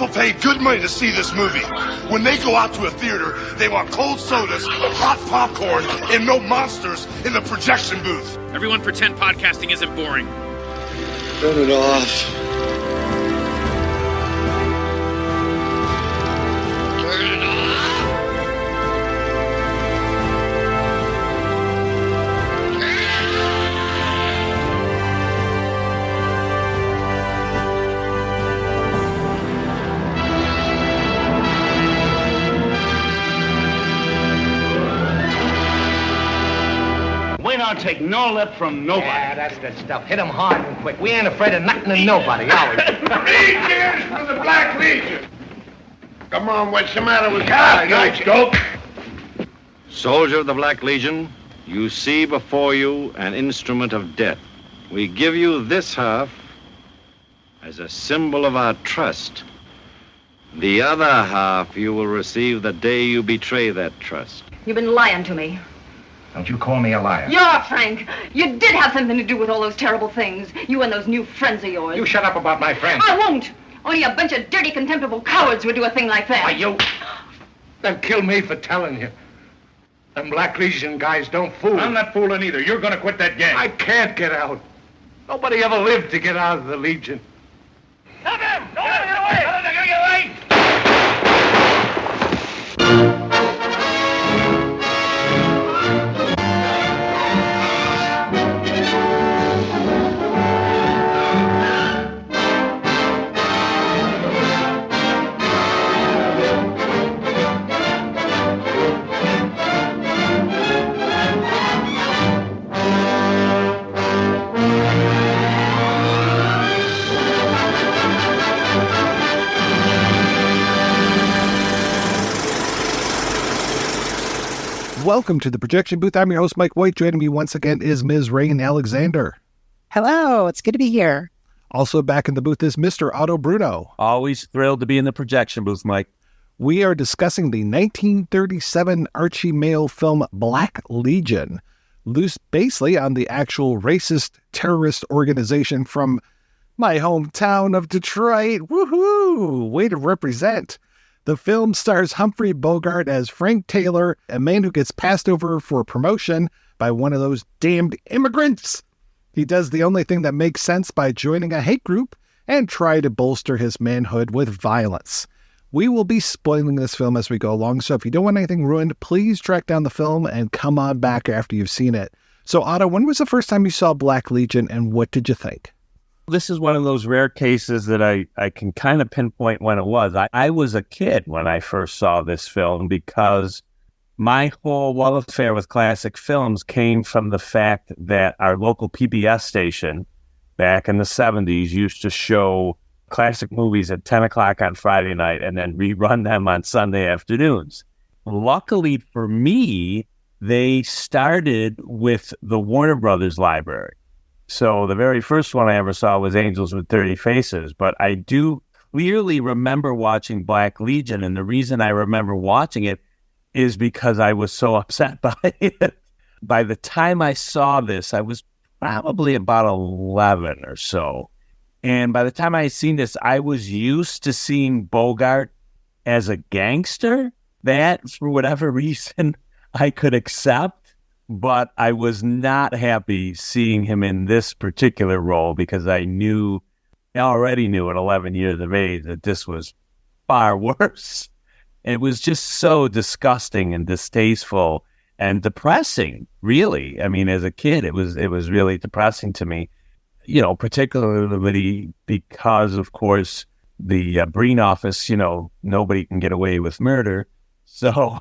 People pay good money to see this movie. When they go out to a theater, they want cold sodas, hot popcorn, and no monsters in the projection booth. Everyone pretend podcasting isn't boring. Turn it off. We don't take no lip from nobody. Yeah, that's good stuff. Hit 'em hard and quick. We ain't afraid of nothing and nobody, are we? 3 cheers for the Black Legion. Come on, what's the matter with God? Night, Scope. Soldier of the Black Legion, you see before you an instrument of death. We give you this half as a symbol of our trust. The other half you will receive the day you betray that trust. You've been lying to me. Don't you call me a liar. You're Frank. You did have something to do with all those terrible things. You and those new friends of yours. You shut up about my friends. I won't. Only a bunch of dirty, contemptible cowards would do a thing like that. Why, you... Then kill me for telling you. Them Black Legion guys don't fool. I'm not fooling either. You're gonna quit that gang. I can't get out. Nobody ever lived to get out of the Legion. Stop him! Don't let him get away! Don't let him get away! Welcome to the Projection Booth. I'm your host, Mike White. Joining me once again is Ms. Rahne Alexander. Hello, it's good to be here. Also back in the booth is Mr. Otto Bruno. Always thrilled to be in the projection booth, Mike. We are discussing the 1937 Archie Mayo film Black Legion, loose basically on the actual racist terrorist organization from my hometown of Detroit. Woohoo! Way to represent. The film stars Humphrey Bogart as Frank Taylor, a man who gets passed over for promotion by one of those damned immigrants. He does the only thing that makes sense by joining a hate group and try to bolster his manhood with violence. We will be spoiling this film as we go along, so if you don't want anything ruined, please track down the film and come on back after you've seen it. So Otto, when was the first time you saw Black Legion and what did you think? This is one of those rare cases that I can kind of pinpoint when it was. I was a kid when I first saw this film because my whole love affair with classic films came from the fact that our local PBS station back in the 70s used to show classic movies at 10 o'clock on Friday night and then rerun them on Sunday afternoons. Luckily for me, they started with the Warner Brothers library. So the very first one I ever saw was Angels with Dirty Faces, but I do clearly remember watching Black Legion, and the reason I remember watching it is because I was so upset by it. By the time I saw this, I was probably about 11 or so, and by the time I had seen this, I was used to seeing Bogart as a gangster. That, for whatever reason, I could accept. But I was not happy seeing him in this particular role because I already knew at 11 years of age that this was far worse. It was just so disgusting and distasteful and depressing, really. I mean, as a kid, it was really depressing to me, particularly because, of course, the Breen office, nobody can get away with murder. So...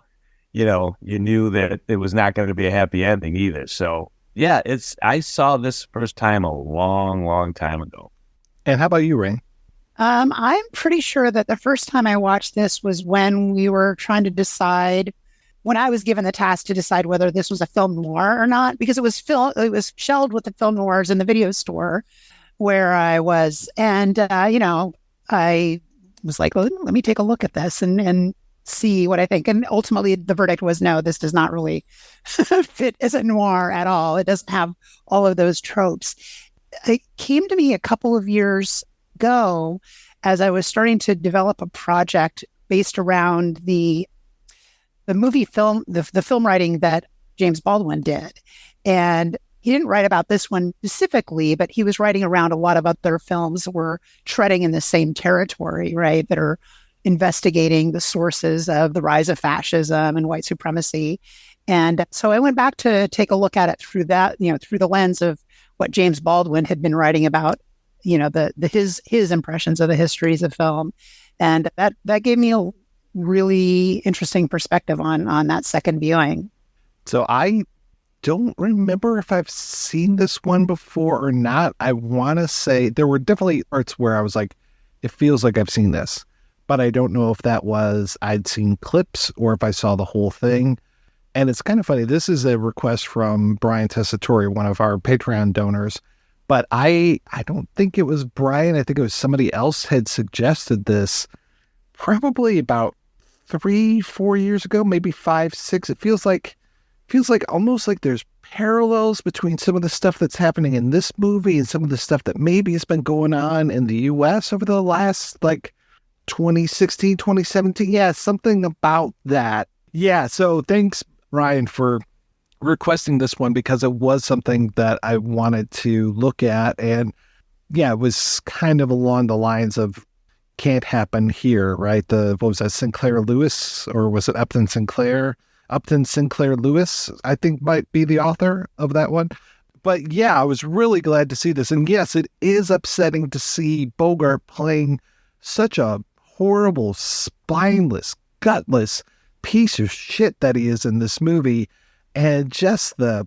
you knew that it was not going to be a happy ending either. So, yeah, I saw this first time a long, long time ago. And how about you, Rahne? I'm pretty sure that the first time I watched this was when we were trying to decide, when I was given the task to decide whether this was a film noir or not, because it was shelved with the film noirs in the video store where I was. And, I was like, well, let me take a look at this and see what I think. And ultimately, the verdict was, no, this does not really fit as a noir at all. It doesn't have all of those tropes. It came to me a couple of years ago, as I was starting to develop a project based around the movie film, the film writing that James Baldwin did. And he didn't write about this one specifically, but he was writing around a lot of other films that were treading in the same territory, right? That are investigating the sources of the rise of fascism and white supremacy. And so I went back to take a look at it through that, through the lens of what James Baldwin had been writing about, his impressions of the histories of film. And that gave me a really interesting perspective on that second viewing. So I don't remember if I've seen this one before or not. I want to say there were definitely parts where I was like, it feels like I've seen this, but I don't know if that was I'd seen clips or if I saw the whole thing. And it's kind of funny. This is a request from Brian Tessitore, one of our Patreon donors, but I don't think it was Brian. I think it was somebody else had suggested this probably about 3-4 years ago, maybe 5, 6. It feels like almost like there's parallels between some of the stuff that's happening in this movie and some of the stuff that maybe has been going on in the US over the last 2016, 2017. Yeah, something about that. Yeah, so thanks, Ryan, for requesting this one because it was something that I wanted to look at. And yeah, it was kind of along the lines of can't happen here, right? What was that, Sinclair Lewis, or was it Upton Sinclair? Upton Sinclair Lewis, I think, might be the author of that one. But yeah, I was really glad to see this. And yes, it is upsetting to see Bogart playing such a horrible, spineless, gutless piece of shit that he is in this movie. And just the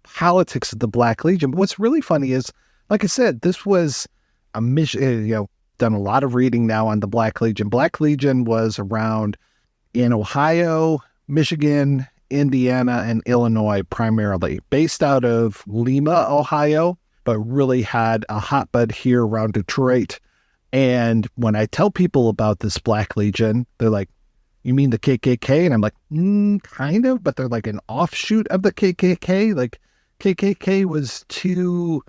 politics of the Black Legion. But what's really funny is, like I said, this was a mission, done a lot of reading now on the Black Legion. Black Legion was around in Ohio, Michigan, Indiana, and Illinois, primarily based out of Lima, Ohio, but really had a hotbed here around Detroit. And when I tell people about this Black Legion, they're like, you mean the KKK? And I'm like, kind of, but they're like an offshoot of the KKK. Like KKK was too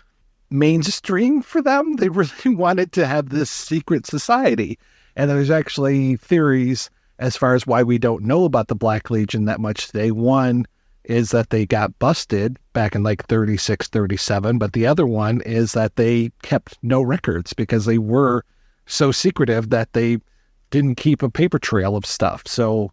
mainstream for them. They really wanted to have this secret society. And there's actually theories as far as why we don't know about the Black Legion that much today. One is that they got busted back in 36, 37. But the other one is that they kept no records because they were so secretive that they didn't keep a paper trail of stuff. So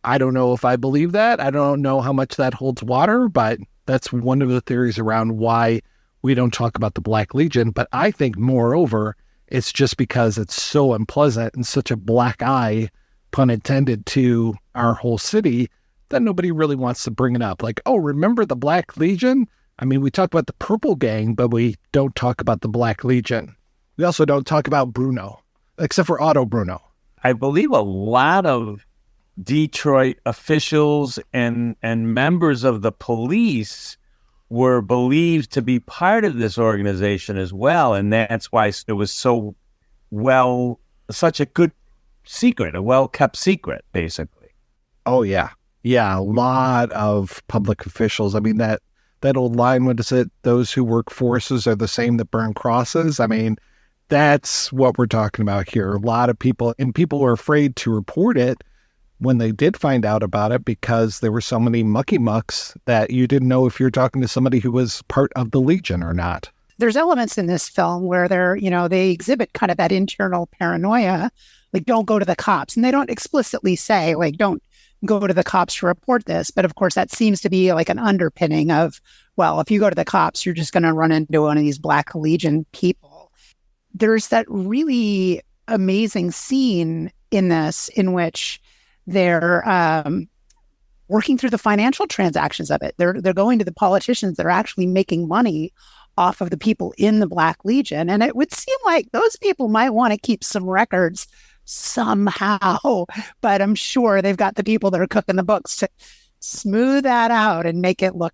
I don't know if I believe that. I don't know how much that holds water, but that's one of the theories around why we don't talk about the Black Legion. But I think, moreover, it's just because it's so unpleasant and such a black eye, pun intended, to our whole city that nobody really wants to bring it up. Like, oh, remember the Black Legion? I mean, we talk about the Purple Gang, but we don't talk about the Black Legion. We also don't talk about Bruno, except for Otto Bruno. I believe a lot of Detroit officials and members of the police were believed to be part of this organization as well. And that's why it was such a good secret, a well-kept secret, basically. Oh, yeah. Yeah, a lot of public officials. I mean, that old line, what is it? Those who work forces are the same that burn crosses. I mean, that's what we're talking about here. A lot of people, and people were afraid to report it when they did find out about it because there were so many mucky mucks that you didn't know if you're talking to somebody who was part of the Legion or not. There's elements in this film where they exhibit kind of that internal paranoia, like, don't go to the cops. And they don't explicitly say, like, don't go to the cops to report this. But of course, that seems to be like an underpinning of, well, if you go to the cops, you're just going to run into one of these Black Legion people. There's that really amazing scene in this in which they're working through the financial transactions of it. They're going to the politicians that are actually making money off of the people in the Black Legion. And it would seem like those people might want to keep some records somehow, but I'm sure they've got the people that are cooking the books to smooth that out and make it look,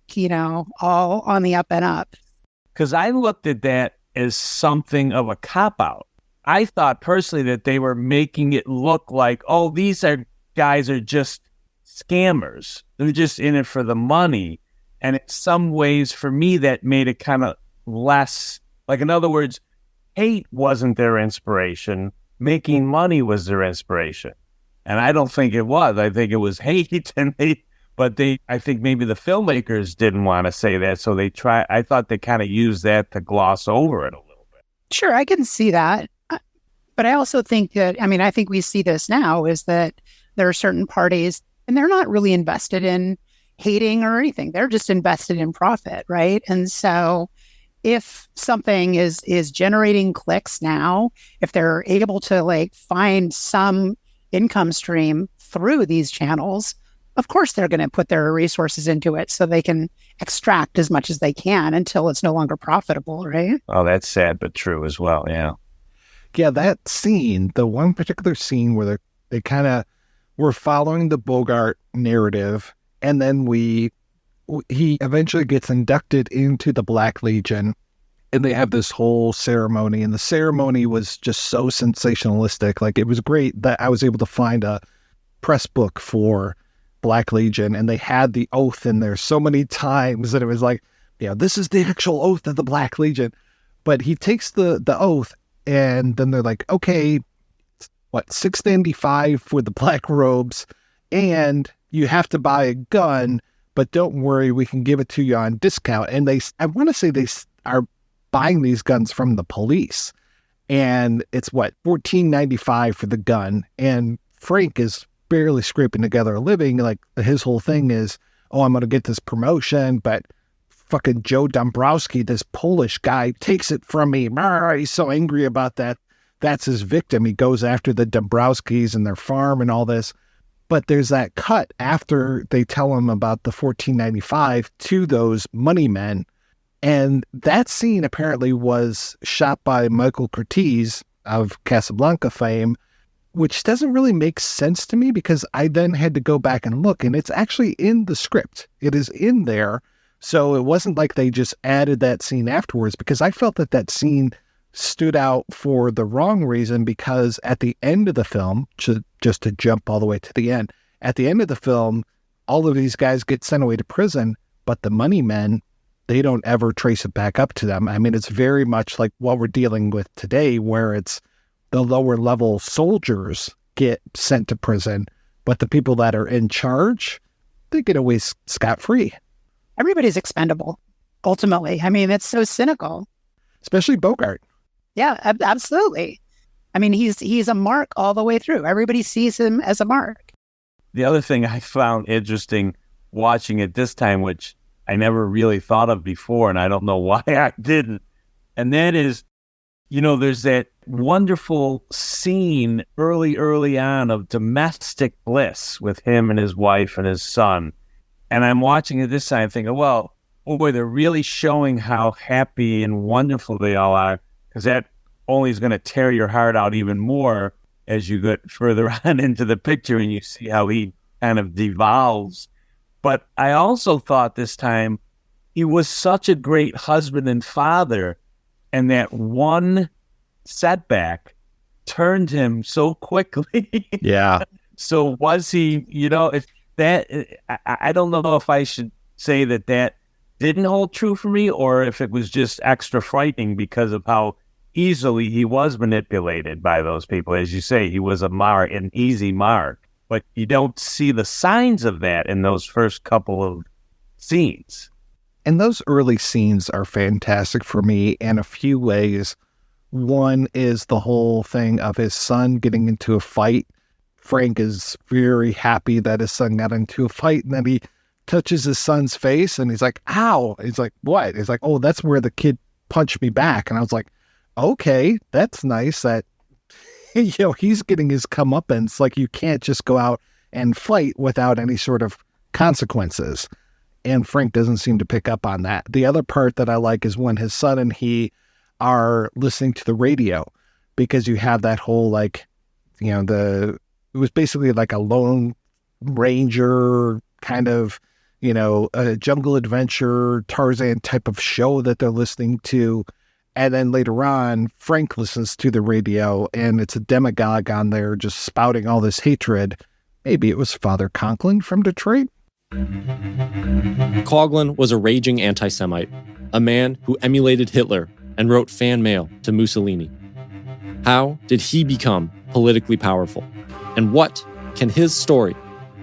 all on the up and up. Because I looked at that as something of a cop-out. I thought personally that they were making it look like, oh, these guys are just scammers. They're just in it for the money. And in some ways, for me, that made it kind of less, like, in other words, hate wasn't their inspiration. Making money was their inspiration. And I don't think it was. I think it was hate, I think maybe the filmmakers didn't want to say that, so I thought they kind of used that to gloss over it a little bit. Sure, I can see that. But I also think that, I think we see this now, is that there are certain parties, and they're not really invested in hating or anything. They're just invested in profit, right? And so if something is generating clicks now, if they're able to find some income stream through these channels, of course they're going to put their resources into it so they can extract as much as they can until it's no longer profitable, right? Oh, that's sad but true as well, yeah. Yeah, that scene, the one particular scene where they kind of were following the Bogart narrative, and then he eventually gets inducted into the Black Legion, and they have this whole ceremony, and the ceremony was just so sensationalistic. It was great that I was able to find a press book for Black Legion, and they had the oath in there so many times that it was this is the actual oath of the Black Legion. But he takes the oath, and then they're like, okay, $6.95 for the black robes, and you have to buy a gun, but don't worry, we can give it to you on discount. And I want to say they are buying these guns from the police, and it's $14.95 for the gun, and Frank is barely scraping together a living. His whole thing is, I'm going to get this promotion, but fucking Joe Dombrowski, this Polish guy, takes it from me. He's so angry about that. That's his victim. He goes after the Dombrowskis and their farm and all this. But there's that cut after they tell him about the $14.95 to those money men. And that scene apparently was shot by Michael Curtiz of Casablanca fame, which doesn't really make sense to me because I then had to go back and look, and it's actually in the script. It is in there. So it wasn't like they just added that scene afterwards, because I felt that scene stood out for the wrong reason, because at the end of the film, just to jump all the way to the end, at the end of the film, all of these guys get sent away to prison, but the money men, they don't ever trace it back up to them. It's very much like what we're dealing with today, where it's the lower level soldiers get sent to prison, but the people that are in charge, they get away scot-free. Everybody's expendable, ultimately. It's so cynical. Especially Bogart. Yeah, absolutely. He's a mark all the way through. Everybody sees him as a mark. The other thing I found interesting watching it this time, which I never really thought of before, and I don't know why I didn't, and that is, there's that wonderful scene early on of domestic bliss with him and his wife and his son. And I'm watching it this time thinking, oh boy, they're really showing how happy and wonderful they all are, because that only is going to tear your heart out even more as you get further on into the picture and you see how he kind of devolves. But I also thought this time he was such a great husband and father, and that one setback turned him so quickly. Yeah. So was he, I don't know if I should say that didn't hold true for me, or if it was just extra frightening because of how easily he was manipulated by those people. As you say, he was an easy mark, but you don't see the signs of that in those first couple of scenes. And those early scenes are fantastic for me in a few ways. One is the whole thing of his son getting into a fight. Frank is very happy that his son got into a fight, and then he touches his son's face and he's like, ow. He's like, what? He's like, oh, that's where the kid punched me back. And I was like, okay, that's nice that, he's getting his comeuppance. You can't just go out and fight without any sort of consequences. And Frank doesn't seem to pick up on that. The other part that I like is when his son and he are listening to the radio, because you have that whole, it was basically like a Lone Ranger kind of, a jungle adventure, Tarzan type of show that they're listening to. And then later on, Frank listens to the radio, and it's a demagogue on there just spouting all this hatred. Maybe it was Father Conklin from Detroit. Coughlin was a raging anti-Semite, a man who emulated Hitler and wrote fan mail to Mussolini? How did he become politically powerful? And what can his story,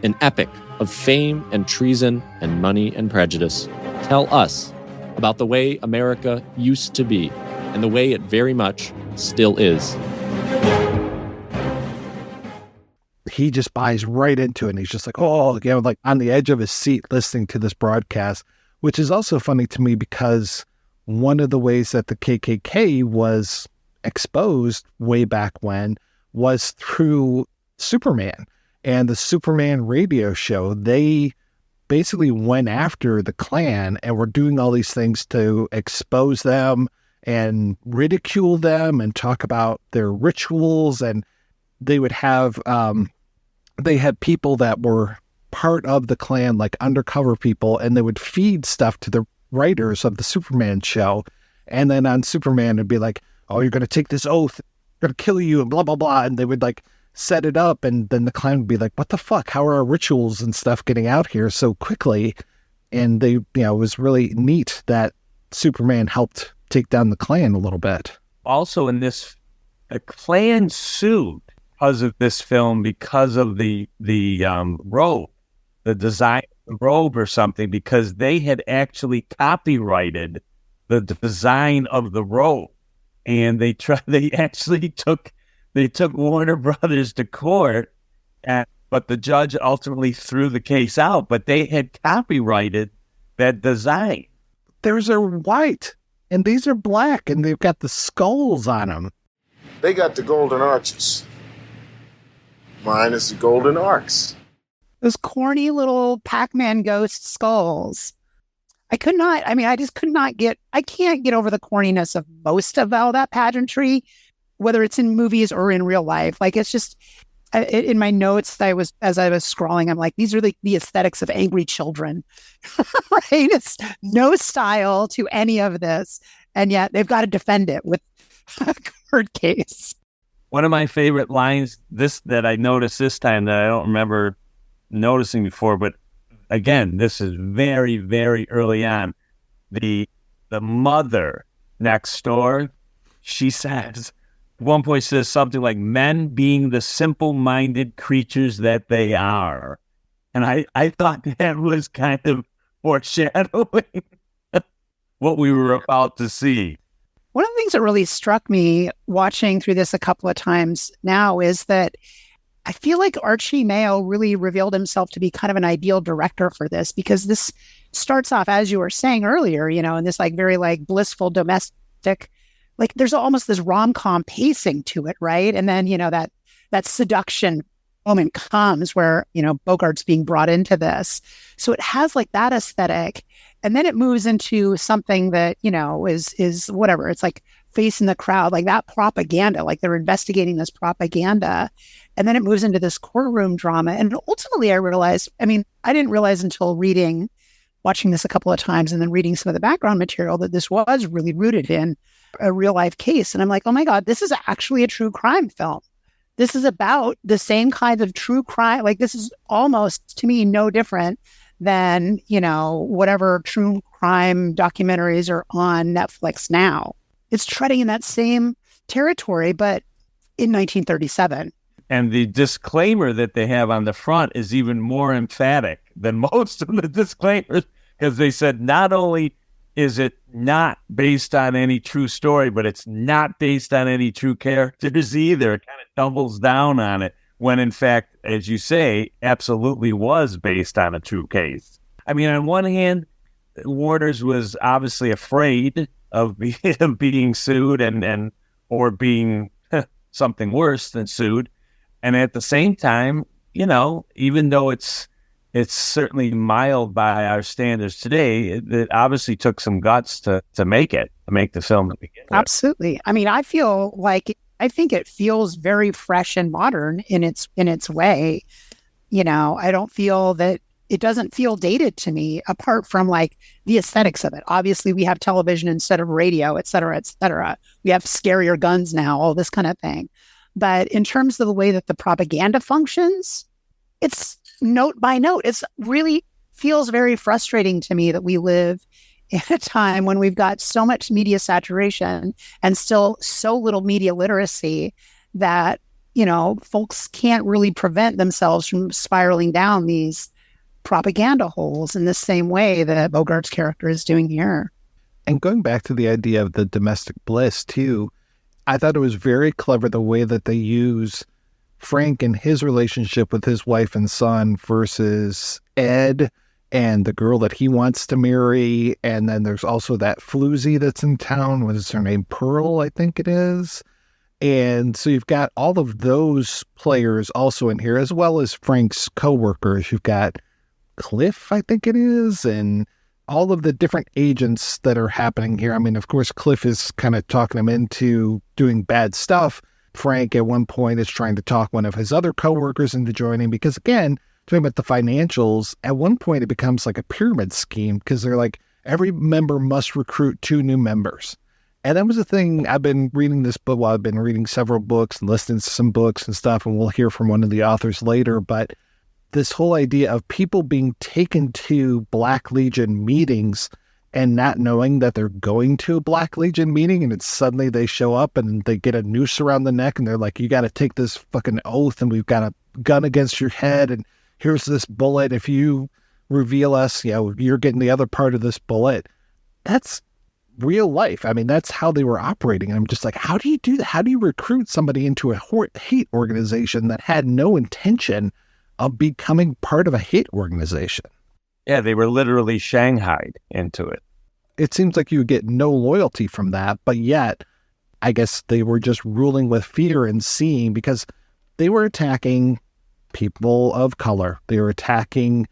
an epic of fame and treason and money and prejudice, tell us about the way America used to be and the way it very much still is? He just buys right into it. And he's just like, like on the edge of his seat listening to this broadcast, which is also funny to me because one of the ways that the KKK was exposed way back when was through Superman and the Superman radio show. They basically went after the Klan and were doing all these things to expose them and ridicule them and talk about their rituals. And they would have, they had people that were part of the Klan, like undercover people, and they would feed stuff to the writers of the Superman show. And then on Superman, it'd be like, oh, you're going to take this oath, we're going to kill you, and blah, blah, blah. And they would like set it up. And then the Klan would be like, what the fuck? How are our rituals and stuff getting out here so quickly? And they, it was really neat that Superman helped take down the Klan a little bit. Also in this, the Klan sued because of this film, because of the robe, the design of the robe or something, because they had actually copyrighted the design of the robe, and they actually took Warner Brothers to court, but the judge ultimately threw the case out. But they had copyrighted that design. Theirs are white, and these are black, and they've got the skulls on them. They got the golden arches. Mine is the golden arcs. Those corny little Pac-Man ghost skulls. I can't get over the corniness of most of all that pageantry, whether it's in movies or in real life. Like, it's just, in my notes, as I was scrolling, I'm like, these are the aesthetics of angry children, right? It's no style to any of this. And yet they've got to defend it with a court case. One of my favorite lines that I noticed this time that I don't remember noticing before, but again, this is very, very early on. The mother next door, she says, at one point says something like, men being the simple-minded creatures that they are. And I thought that was kind of foreshadowing what we were about to see. One of the things that really struck me watching through this a couple of times now is that I feel like Archie Mayo really revealed himself to be kind of an ideal director for this, because this starts off, as you were saying earlier, in this like very like blissful domestic, like there's almost this rom-com pacing to it, right? And then, that seduction moment comes where, Bogart's being brought into this. So it has like that aesthetic. And then it moves into something that, is whatever. It's like facing the crowd, like that propaganda, like they're investigating this propaganda. And then it moves into this courtroom drama. And ultimately I realized, I didn't realize until watching this a couple of times and then reading some of the background material, that this was really rooted in a real life case. And I'm like, oh my God, this is actually a true crime film. This is about the same kind of true crime. Like, this is almost, to me, no different than, whatever true crime documentaries are on Netflix now. It's treading in that same territory, but in 1937. And the disclaimer that they have on the front is even more emphatic than most of the disclaimers, because they said not only is it not based on any true story, but it's not based on any true characters either. It kind of doubles down on it, when in fact, as you say, absolutely was based on a true case. On one hand, Warner's was obviously afraid of being sued or being something worse than sued. And at the same time, even though it's certainly mild by our standards today, it obviously took some guts to make the film to begin with. Absolutely. I think it feels very fresh and modern in its way. I don't feel that it doesn't feel dated to me, apart from like the aesthetics of it. Obviously, we have television instead of radio, et cetera, et cetera. We have scarier guns now, all this kind of thing. But in terms of the way that the propaganda functions, it's note by note. It's really feels very frustrating to me that we live in a time when we've got so much media saturation and still so little media literacy that, folks can't really prevent themselves from spiraling down these propaganda holes in the same way that Bogart's character is doing here. And going back to the idea of the domestic bliss, too, I thought it was very clever the way that they use Frank and his relationship with his wife and son versus Ed and the girl that he wants to marry. And then there's also that floozy that's in town. What is her name? Pearl, I think it is. And so you've got all of those players also in here, as well as Frank's coworkers. You've got Cliff, I think it is, and all of the different agents that are happening here. I mean, of course, Cliff is kind of talking him into doing bad stuff. Frank, at one point, is trying to talk one of his other coworkers into joining because, again, talking about the financials, at one point it becomes like a pyramid scheme because they're like, every member must recruit 2 new members. And that was the thing. I've been reading this book. Well, I've been reading several books and listening to some books and stuff, and we'll hear from one of the authors later. But this whole idea of people being taken to Black Legion meetings and not knowing that they're going to a Black Legion meeting, and it's suddenly they show up and they get a noose around the neck and they're like, you got to take this fucking oath and we've got a gun against your head and here's this bullet. If you reveal us, you're getting the other part of this bullet. That's real life. I mean, that's how they were operating. And I'm just like, how do you do that? How do you recruit somebody into a hate organization that had no intention of becoming part of a hate organization? Yeah, they were literally shanghaied into it. It seems like you would get no loyalty from that, but yet I guess they were just ruling with fear and seeing, because they were attacking people of color. They were attacking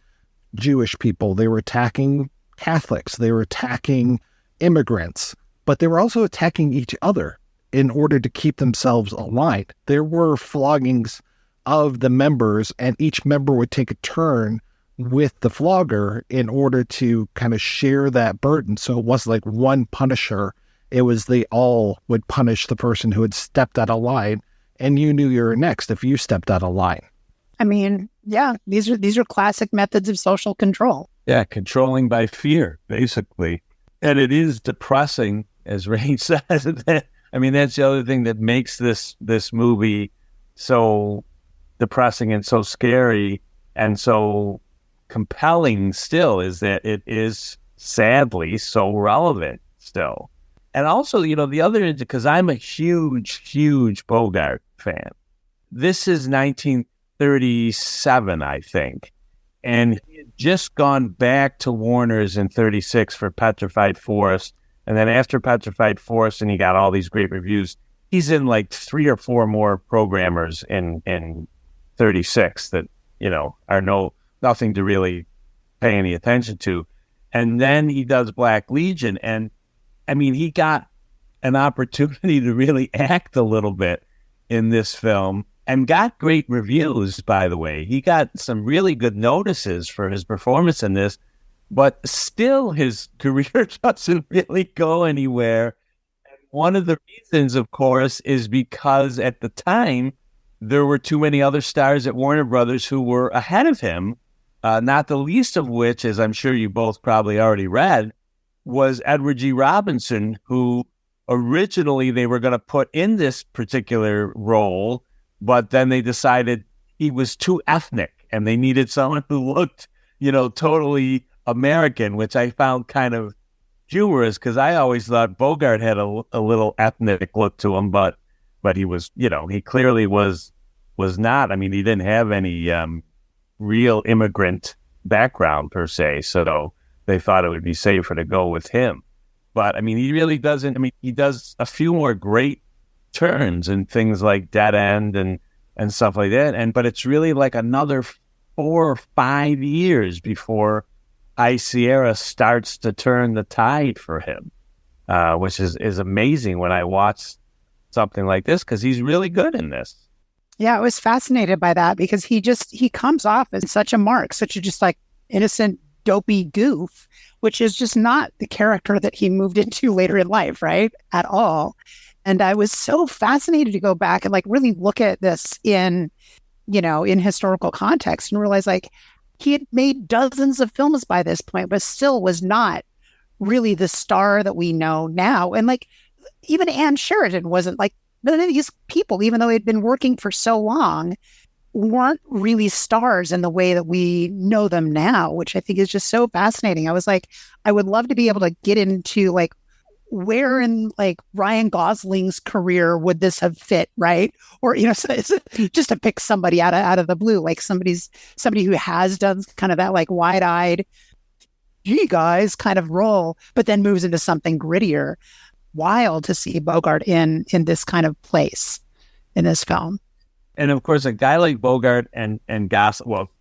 Jewish people. They were attacking Catholics. They were attacking immigrants, but they were also attacking each other in order to keep themselves aligned. There were floggings of the members, and each member would take a turn with the flogger in order to kind of share that burden. So it wasn't like one punisher. It was they all would punish the person who had stepped out of line, and you knew you were next if you stepped out of line. I mean, yeah, these are classic methods of social control. Yeah, controlling by fear, basically. And it is depressing, as Rahne says. I mean, that's the other thing that makes this movie so depressing and so scary and so compelling still, is that it is sadly so relevant still. And also, the other, because I'm a huge Bogart fan. This is 1937, I think. And he had just gone back to Warner's in 36 for Petrified Forest. And then after Petrified Forest, and he got all these great reviews, he's in like 3 or 4 more programmers in 36 that, are nothing to really pay any attention to. And then he does Black Legion. And I mean, he got an opportunity to really act a little bit in this film and got great reviews, by the way. He got some really good notices for his performance in this, but still his career doesn't really go anywhere. And one of the reasons, of course, is because at the time, there were too many other stars at Warner Brothers who were ahead of him, not the least of which, as I'm sure you both probably already read, was Edward G. Robinson, who originally they were going to put in this particular role, but then they decided he was too ethnic and they needed someone who looked, totally American, which I found kind of humorous because I always thought Bogart had a little ethnic look to him, but he was, he clearly was not. I mean, he didn't have any real immigrant background per se, so they thought it would be safer to go with him. But I mean, he really doesn't. I mean, he does a few more great turns and things like Dead End and stuff like that. But it's really like another 4 or 5 years before High Sierra starts to turn the tide for him, which is amazing when I watch something like this, because he's really good in this. Yeah, I was fascinated by that because he comes off as such a mark, such a just like innocent, dopey goof, which is just not the character that he moved into later in life, right? At all. And I was so fascinated to go back and like really look at this in historical context and realize like he had made dozens of films by this point, but still was not really the star that we know now. And like, even Ann Sheridan wasn't like, none of these people, even though they'd been working for so long, weren't really stars in the way that we know them now, which I think is just so fascinating. I was like, I would love to be able to get into like, where in like Ryan Gosling's career would this have fit, right? Or, you know, so just to pick somebody out of the blue, like somebody who has done kind of that like wide-eyed, gee guys kind of role, but then moves into something grittier. Wild to see Bogart in this kind of place in this film. And of course, a guy like Bogart and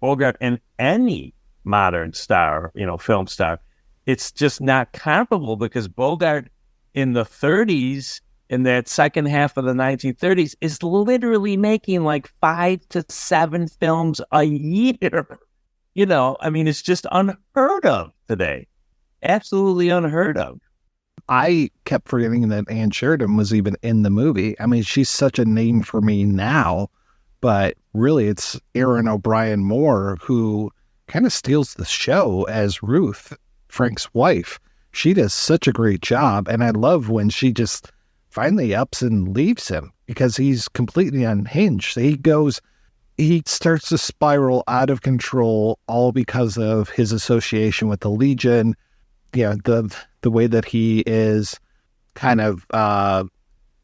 Bogart and any modern star, you know, film star, it's just not comparable, because Bogart in the 30s, in that second half of the 1930s, is literally making like 5 to 7 films a year. You know, I mean, it's just unheard of today. Absolutely unheard of. I kept forgetting that Ann Sheridan was even in the movie. I mean, she's such a name for me now, but really it's Erin O'Brien Moore who kind of steals the show as Ruth, Frank's wife. She does such a great job, and I love when she just finally ups and leaves him because he's completely unhinged. He starts to spiral out of control, all because of his association with the Legion. Yeah, the way that he is kind of,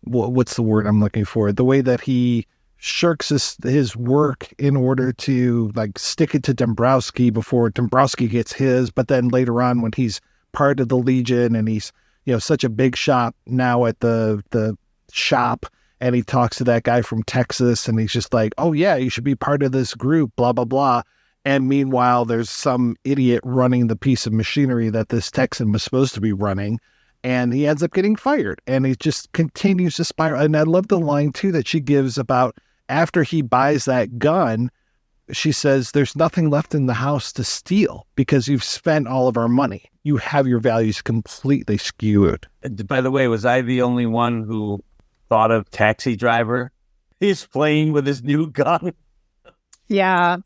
what's the word I'm looking for? The way that he shirks his work in order to like stick it to Dombrowski before Dombrowski gets his. But then later on, when he's part of the Legion and he's, you know, such a big shot now at the shop, and he talks to that guy from Texas and he's just like, oh yeah, you should be part of this group, blah, blah, blah. And meanwhile, there's some idiot running the piece of machinery that this Texan was supposed to be running, and he ends up getting fired. And he just continues to spiral. And I love the line, too, that she gives about after he buys that gun, she says, there's nothing left in the house to steal because you've spent all of our money. You have your values completely skewed. By the way, was I the only one who thought of Taxi Driver? He's playing with his new gun. Yeah,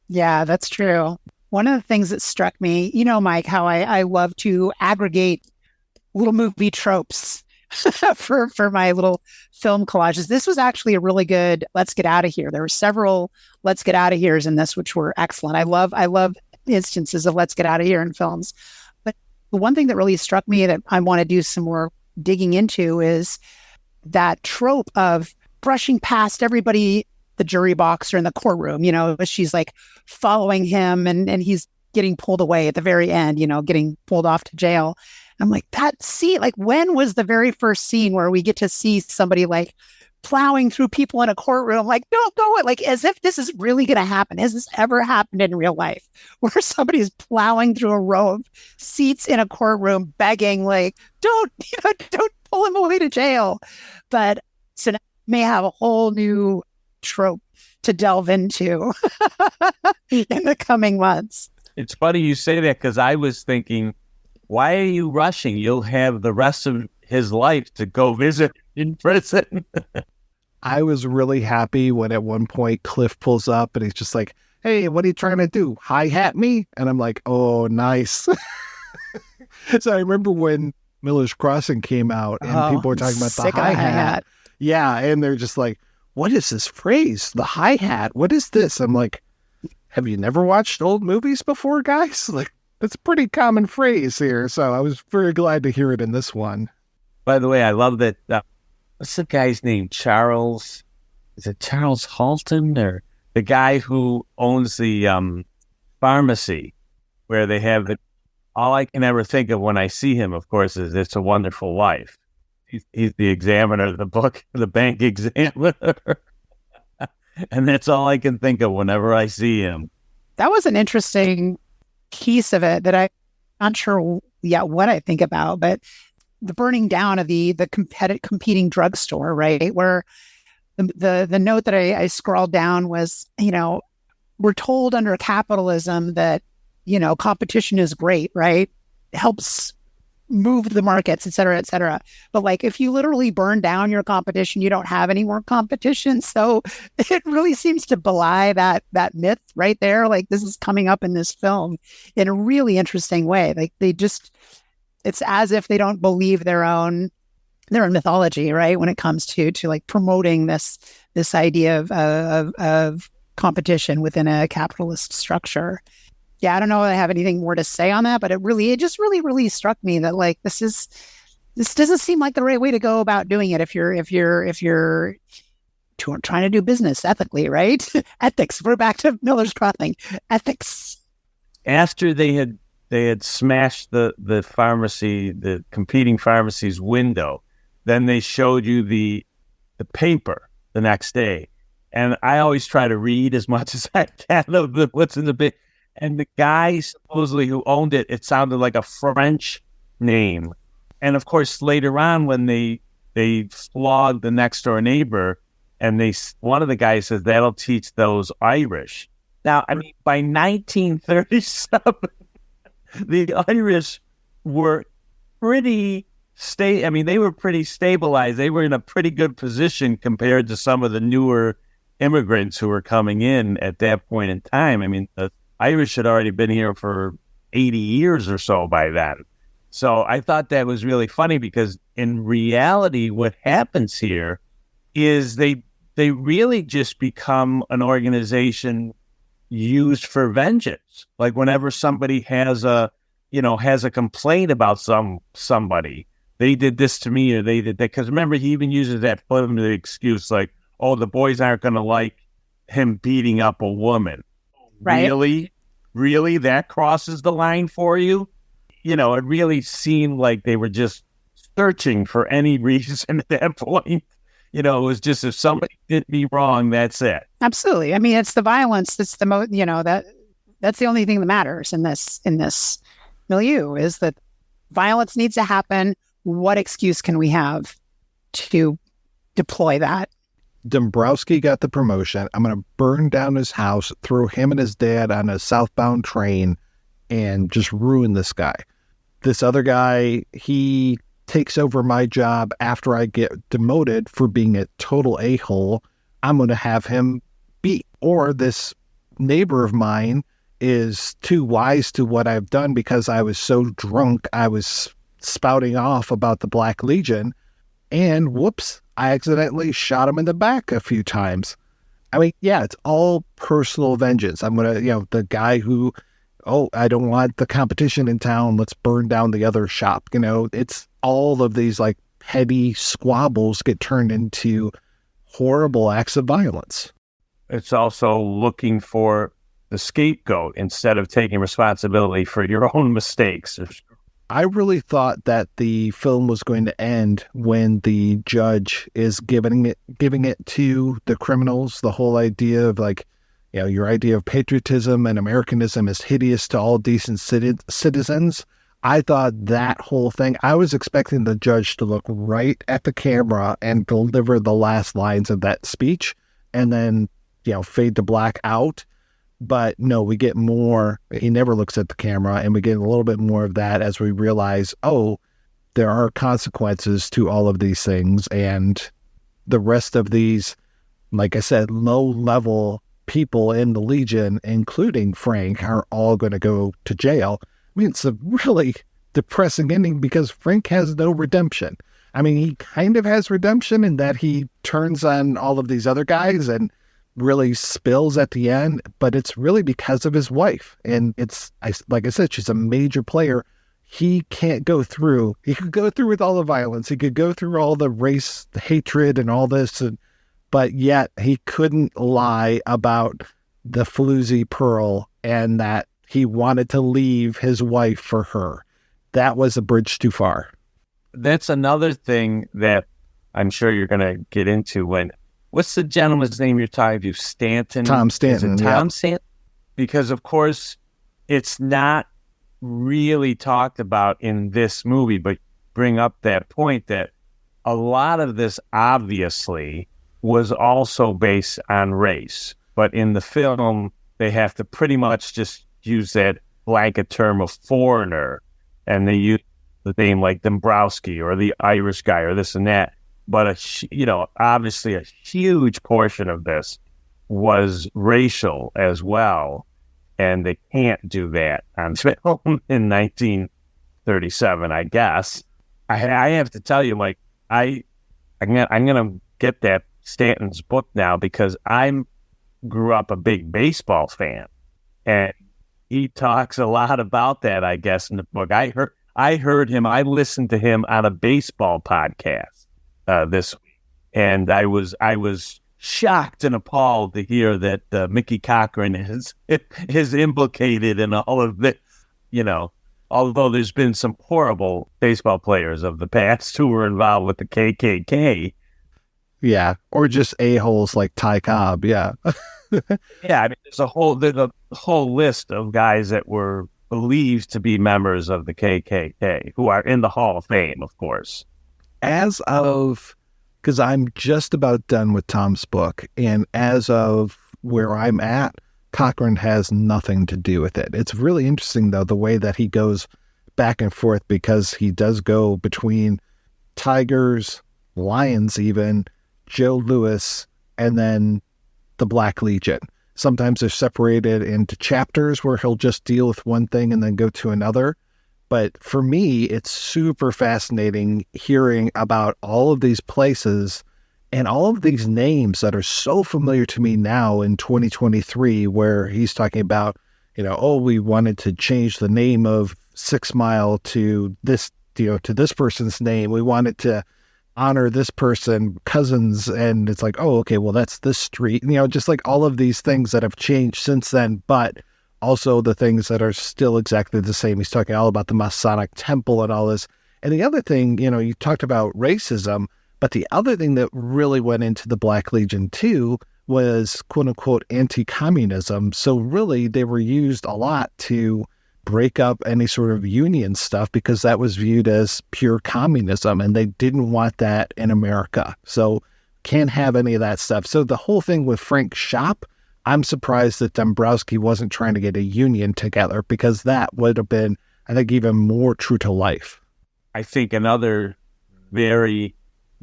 that's true. One of the things that struck me, you know, Mike, how I love to aggregate little movie tropes for my little film collages. This was actually a really good Let's Get Out of Here. There were several Let's Get Out of Here's in this, which were excellent. I love instances of Let's Get Out of Here in films. But the one thing that really struck me that I want to do some more digging into is that trope of brushing past everybody, the jury box or in the courtroom, you know, she's like following him and he's getting pulled away at the very end, you know, getting pulled off to jail. I'm like, when was the very first scene where we get to see somebody like plowing through people in a courtroom? Like, don't go it, like as if this is really going to happen. Has this ever happened in real life where somebody's plowing through a row of seats in a courtroom begging like, don't pull him away to jail. But so now we may have a whole new trope to delve into in the coming months. It's funny you say that, because I was thinking, why are you rushing? You'll have the rest of his life to go visit in prison. I was really happy when at one point Cliff pulls up and he's just like, hey, what are you trying to do? Hi-hat me? And I'm like, oh, nice. So I remember when Miller's Crossing came out and people were talking about the hi-hat. Yeah, and they're just like, what is this phrase? The hi-hat? What is this? I'm like, have you never watched old movies before, guys? Like, that's a pretty common phrase here. So I was very glad to hear it in this one. By the way, I love that. What's the guy's name? Charles? Is it Charles Halton? Or the guy who owns the pharmacy where they have the... All I can ever think of when I see him, of course, is It's a Wonderful Life. He's the examiner of the book, the bank examiner. And that's all I can think of whenever I see him. That was an interesting piece of it that I'm not sure yet what I think about, but the burning down of the competing drugstore, right? Where the note that I scrawled down was, you know, we're told under capitalism that, you know, competition is great, right? It helps move the markets, et cetera, et cetera. But like, if you literally burn down your competition, you don't have any more competition. So it really seems to belie that myth right there. Like, this is coming up in this film in a really interesting way. Like, it's as if they don't believe their own mythology, right? When it comes to like promoting this idea of competition within a capitalist structure. Yeah, I don't know if I have anything more to say on that, but it just really struck me that like this doesn't seem like the right way to go about doing it if you're trying to do business ethically, right? Ethics. We're back to Miller's Crossing. Ethics. After they had smashed the pharmacy, the competing pharmacy's window, then they showed you the paper the next day. And I always try to read as much as I can of what's in the big. And the guy supposedly who owned it, it sounded like a French name. And of course, later on, when they flogged the next door neighbor, and one of the guys says that'll teach those Irish. Now, I mean, by 1937, the Irish were pretty they were pretty stabilized. They were in a pretty good position compared to some of the newer immigrants who were coming in at that point in time. I mean, the Irish had already been here for 80 years or so by then. So I thought that was really funny because in reality, what happens here is they really just become an organization used for vengeance. Like whenever somebody has a complaint about somebody, they did this to me or they did that. Because remember, he even uses that flimsy excuse like, oh, the boys aren't going to like him beating up a woman. Right. Really? That crosses the line for you? It really seemed like they were just searching for any reason at that point. It was just if somebody did me wrong, that's it. Absolutely. I mean, it's the violence that's the most, that's the only thing that matters in this milieu is that violence needs to happen. What excuse can we have to deploy that? Dombrowski got the promotion. I'm going to burn down his house, throw him and his dad on a southbound train, and just ruin this guy. This other guy, he takes over my job after I get demoted for being a total a-hole. I'm going to have him beat. Or this neighbor of mine is too wise to what I've done because I was so drunk, I was spouting off about the Black Legion, and whoops, I accidentally shot him in the back a few times. I mean, yeah, it's all personal vengeance. I'm going to, the guy who, I don't want the competition in town. Let's burn down the other shop. It's all of these like petty squabbles get turned into horrible acts of violence. It's also looking for the scapegoat instead of taking responsibility for your own mistakes. I really thought that the film was going to end when the judge is giving it to the criminals. The whole idea of like, your idea of patriotism and Americanism is hideous to all decent citizens. I thought that whole thing, I was expecting the judge to look right at the camera and deliver the last lines of that speech and then, fade to black out. But no, we get more. He never looks at the camera, and we get a little bit more of that as we realize, there are consequences to all of these things. And the rest of these, like I said, low-level people in the Legion, including Frank, are all going to go to jail. I mean, it's a really depressing ending because Frank has no redemption. I mean, he kind of has redemption in that he turns on all of these other guys and really spills at the end, but it's really because of his wife. And like I said, she's a major player. He can't go through. He could go through with all the violence. He could go through all the race the hatred and all this, but yet he couldn't lie about the floozy Pearl and that he wanted to leave his wife for her. That was a bridge too far. That's another thing that I'm sure you're going to get into when, what's the gentleman's name you're talking to? Stanton? Tom Stanton. Is it Tom Stanton? Because, of course, it's not really talked about in this movie, but bring up that point that a lot of this obviously was also based on race. But in the film, they have to pretty much just use that blanket term of foreigner, and they use the name like Dombrowski or the Irish guy or this and that. But, obviously a huge portion of this was racial as well. And they can't do that on film in 1937. 37, I guess. I have to tell you, like, I'm gonna get that Stanton's book now because I grew up a big baseball fan, and he talks a lot about that, I guess, in the book. I heard him. I listened to him on a baseball podcast this week, and I was shocked and appalled to hear that Mickey Cochran is implicated in all of it. You know, although there's been some horrible baseball players of the past who were involved with the KKK. Yeah, or just a-holes like Ty Cobb, yeah. Yeah, I mean, there's a whole list of guys that were believed to be members of the KKK who are in the Hall of Fame, of course. As of, because I'm just about done with Tom's book, and as of where I'm at, Cochran has nothing to do with it. It's really interesting, though, the way that he goes back and forth, because he does go between Tigers, Lions even, Joe Louis, and then the Black Legion. Sometimes they're separated into chapters where he'll just deal with one thing and then go to another. But for me, it's super fascinating hearing about all of these places and all of these names that are so familiar to me now in 2023, where he's talking about, we wanted to change the name of 6 Mile to this, to this person's name. We wanted to honor this person, cousins, and it's like, oh, okay, well, that's this street. Just like all of these things that have changed since then, but also the things that are still exactly the same. He's talking all about the Masonic Temple and all this. And the other thing, you talked about racism, but the other thing that really went into the Black Legion too was quote unquote anti-communism. So really they were used a lot to break up any sort of union stuff because that was viewed as pure communism and they didn't want that in America. So can't have any of that stuff. So the whole thing with Frank Shop, I'm surprised that Dombrowski wasn't trying to get a union together, because that would have been, I think, even more true to life. I think another very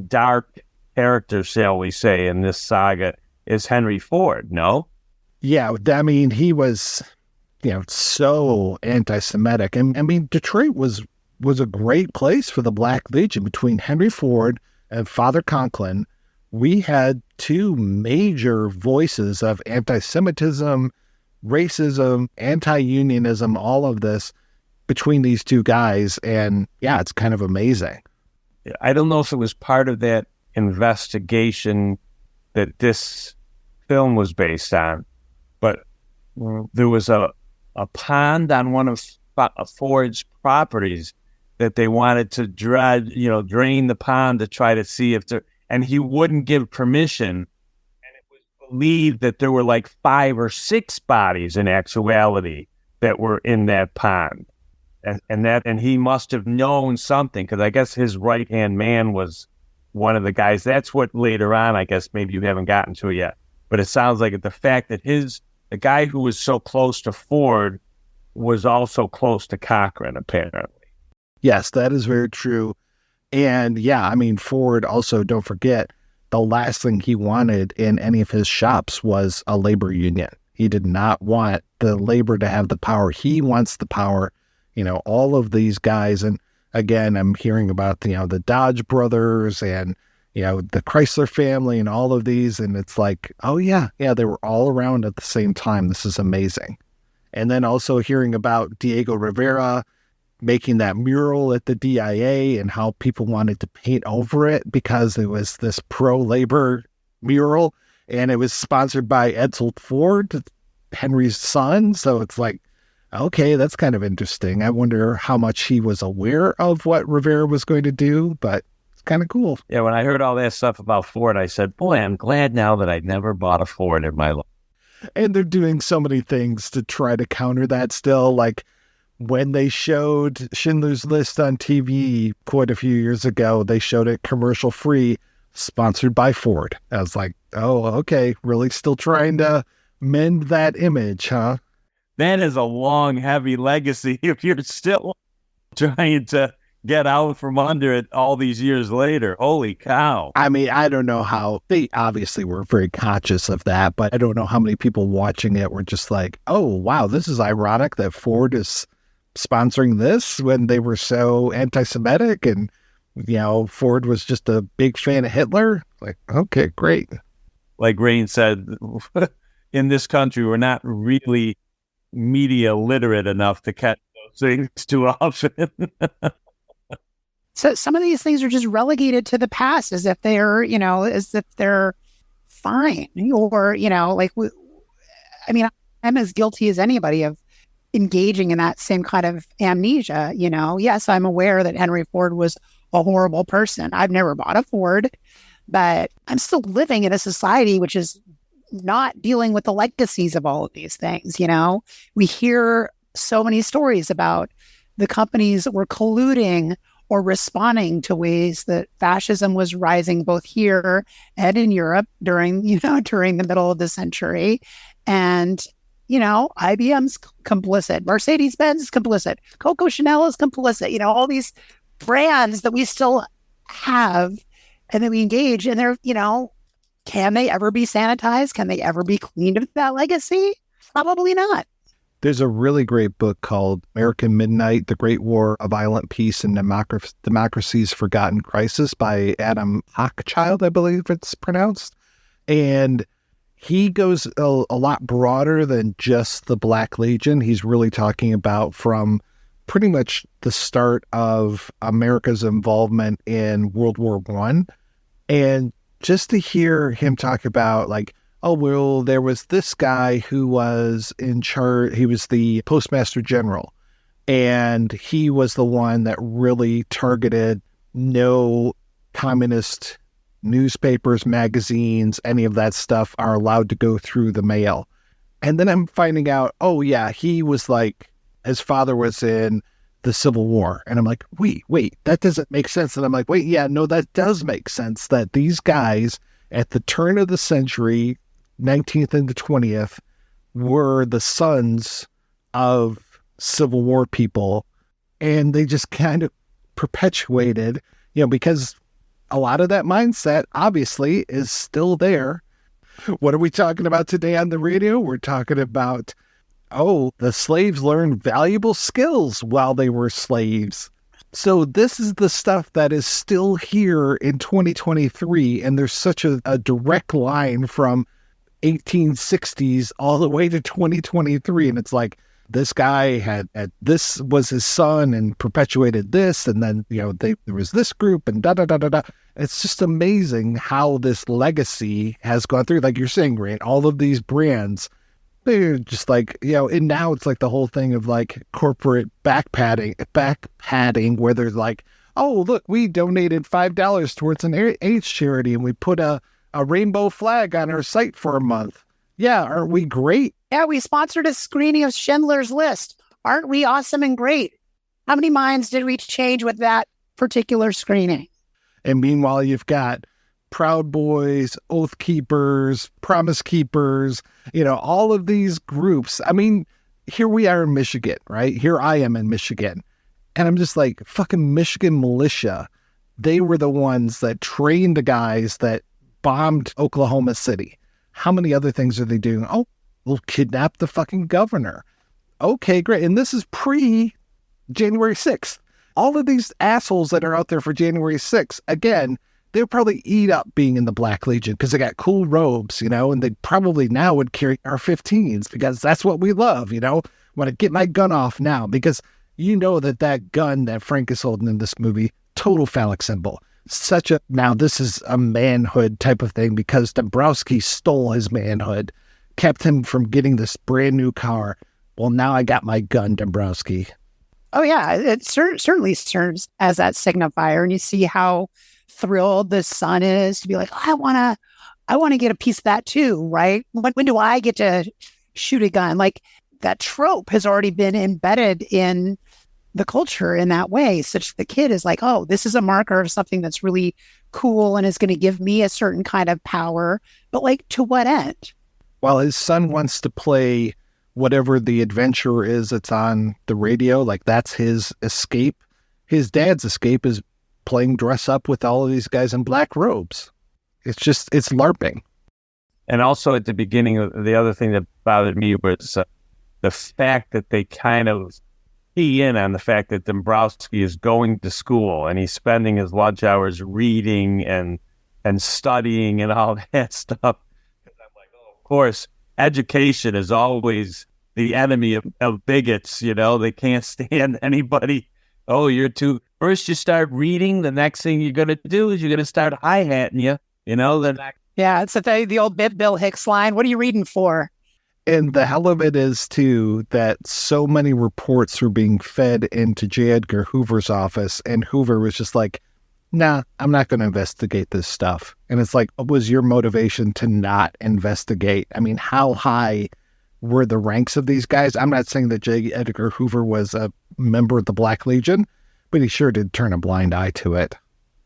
dark character, shall we say, in this saga is Henry Ford, no? Yeah, I mean, he was, so anti-Semitic. And I mean, Detroit was a great place for the Black Legion. Between Henry Ford and Father Conklin, we had 2 major voices of anti-Semitism, racism, anti-unionism, all of this between these 2 guys. And yeah, it's kind of amazing. I don't know if it was part of that investigation that this film was based on, but there was a pond on one of Ford's properties that they wanted to drain the pond to try to see if there, and he wouldn't give permission. And it was believed that there were like 5 or 6 bodies in actuality that were in that pond. And he must have known something, because I guess his right-hand man was one of the guys. That's what later on, I guess maybe you haven't gotten to it yet. But it sounds like the fact that the guy who was so close to Ford was also close to Cochran, apparently. Yes, that is very true. And yeah, I mean, Ford also, don't forget, the last thing he wanted in any of his shops was a labor union. He did not want the labor to have the power. He wants the power, all of these guys. And again, I'm hearing about, the Dodge brothers and, the Chrysler family and all of these. And it's like, oh yeah, they were all around at the same time. This is amazing. And then also hearing about Diego Rivera making that mural at the DIA and how people wanted to paint over it because it was this pro-labor mural, and it was sponsored by Edsel Ford, Henry's son. So it's like, okay, that's kind of interesting. I wonder how much he was aware of what Rivera was going to do, but it's kind of cool. Yeah, when I heard all that stuff about Ford, I said, boy, I'm glad now that I never bought a Ford in my life. And they're doing so many things to try to counter that still, like when they showed Schindler's List on TV quite a few years ago, they showed it commercial free, sponsored by Ford. I was like, oh, okay, really still trying to mend that image, huh? That is a long, heavy legacy if you're still trying to get out from under it all these years later. Holy cow. I mean, I don't know how, they obviously were very conscious of that, but I don't know how many people watching it were just like, oh, wow, this is ironic that Ford is sponsoring this when they were so anti-Semitic and, Ford was just a big fan of Hitler. Like, okay, great. Like Rahne said, in this country, we're not really media literate enough to catch those things too often. So some of these things are just relegated to the past as if they're, fine. Or, I'm as guilty as anybody of engaging in that same kind of amnesia. Yes, I'm aware that Henry Ford was a horrible person. I've never bought a Ford, but I'm still living in a society which is not dealing with the legacies of all of these things. We hear so many stories about the companies that were colluding or responding to ways that fascism was rising both here and in Europe during the middle of the century. And, IBM's complicit, Mercedes-Benz is complicit, Coco Chanel is complicit, all these brands that we still have and that we engage in. They're, can they ever be sanitized? Can they ever be cleaned of that legacy? Probably not. There's a really great book called American Midnight, The Great War, A Violent Peace and Democracy's Forgotten Crisis by Adam Hochschild, I believe it's pronounced. And he goes a lot broader than just the Black Legion. He's really talking about from pretty much the start of America's involvement in World War I. And just to hear him talk about like, oh, well, there was this guy who was in charge. He was the postmaster general, and he was the one that really targeted no communist newspapers, magazines, any of that stuff are allowed to go through the mail. And then I'm finding out, oh, yeah, he was like, his father was in the Civil War. And I'm like, wait, that doesn't make sense. And I'm like, wait, yeah, no, that does make sense that these guys at the turn of the century, 19th and the 20th, were the sons of Civil War people. And they just kind of perpetuated, because a lot of that mindset obviously is still there. What are we talking about today on the radio? We're talking about, the slaves learned valuable skills while they were slaves. So this is the stuff that is still here in 2023. And there's such a direct line from 1860s all the way to 2023. And it's like, this guy had this was his son and perpetuated this. And then, there was this group and da-da-da-da-da. It's just amazing how this legacy has gone through. Like you're saying, Rahne, all of these brands, they're just like, and now it's like the whole thing of like corporate back padding where they're like, oh, look, we donated $5 towards an AIDS charity and we put a rainbow flag on our site for a month. Yeah, aren't we great? Yeah, we sponsored a screening of Schindler's List. Aren't we awesome and great? How many minds did we change with that particular screening? And meanwhile, you've got Proud Boys, Oath Keepers, Promise Keepers, all of these groups. I mean, here we are in Michigan, right? Here I am in Michigan. And I'm just like, fucking Michigan militia. They were the ones that trained the guys that bombed Oklahoma City. How many other things are they doing? Oh, we'll kidnap the fucking governor. Okay, great. And this is pre-January 6th. All of these assholes that are out there for January 6th, again, they'll probably eat up being in the Black Legion because they got cool robes, and they probably now would carry AR-15s because that's what we love, Want to get my gun off now because that gun that Frank is holding in this movie, total phallic symbol. Now this is a manhood type of thing because Dombrowski stole his manhood, kept him from getting this brand new car. Well, now I got my gun, Dombrowski. Oh, yeah, it certainly serves as that signifier. And you see how thrilled the son is to be like, I want to get a piece of that too, right? When do I get to shoot a gun? Like that trope has already been embedded in the culture in that way, such that the kid is like, oh, this is a marker of something that's really cool and is going to give me a certain kind of power. But like, to what end? Well, his son wants to play whatever the adventure is that's on the radio. Like that's his escape. His dad's escape is playing dress up with all of these guys in black robes. It's LARPing. And also at the beginning, the other thing that bothered me was the fact that they kind of key in on the fact that Dombrowski is going to school and he's spending his lunch hours reading and studying and all that stuff. Because I'm like, oh, of course, education is always the enemy of bigots. They can't stand anybody. Oh, first you start reading, the next thing you're going to do is you're going to start hi-hatting you, Yeah, it's the old Bill Hicks line. What are you reading for? And the hell of it is, too, that so many reports were being fed into J. Edgar Hoover's office, and Hoover was just like, nah, I'm not going to investigate this stuff. And it's like, what was your motivation to not investigate? I mean, how high were the ranks of these guys? I'm not saying that J. Edgar Hoover was a member of the Black Legion, but he sure did turn a blind eye to it.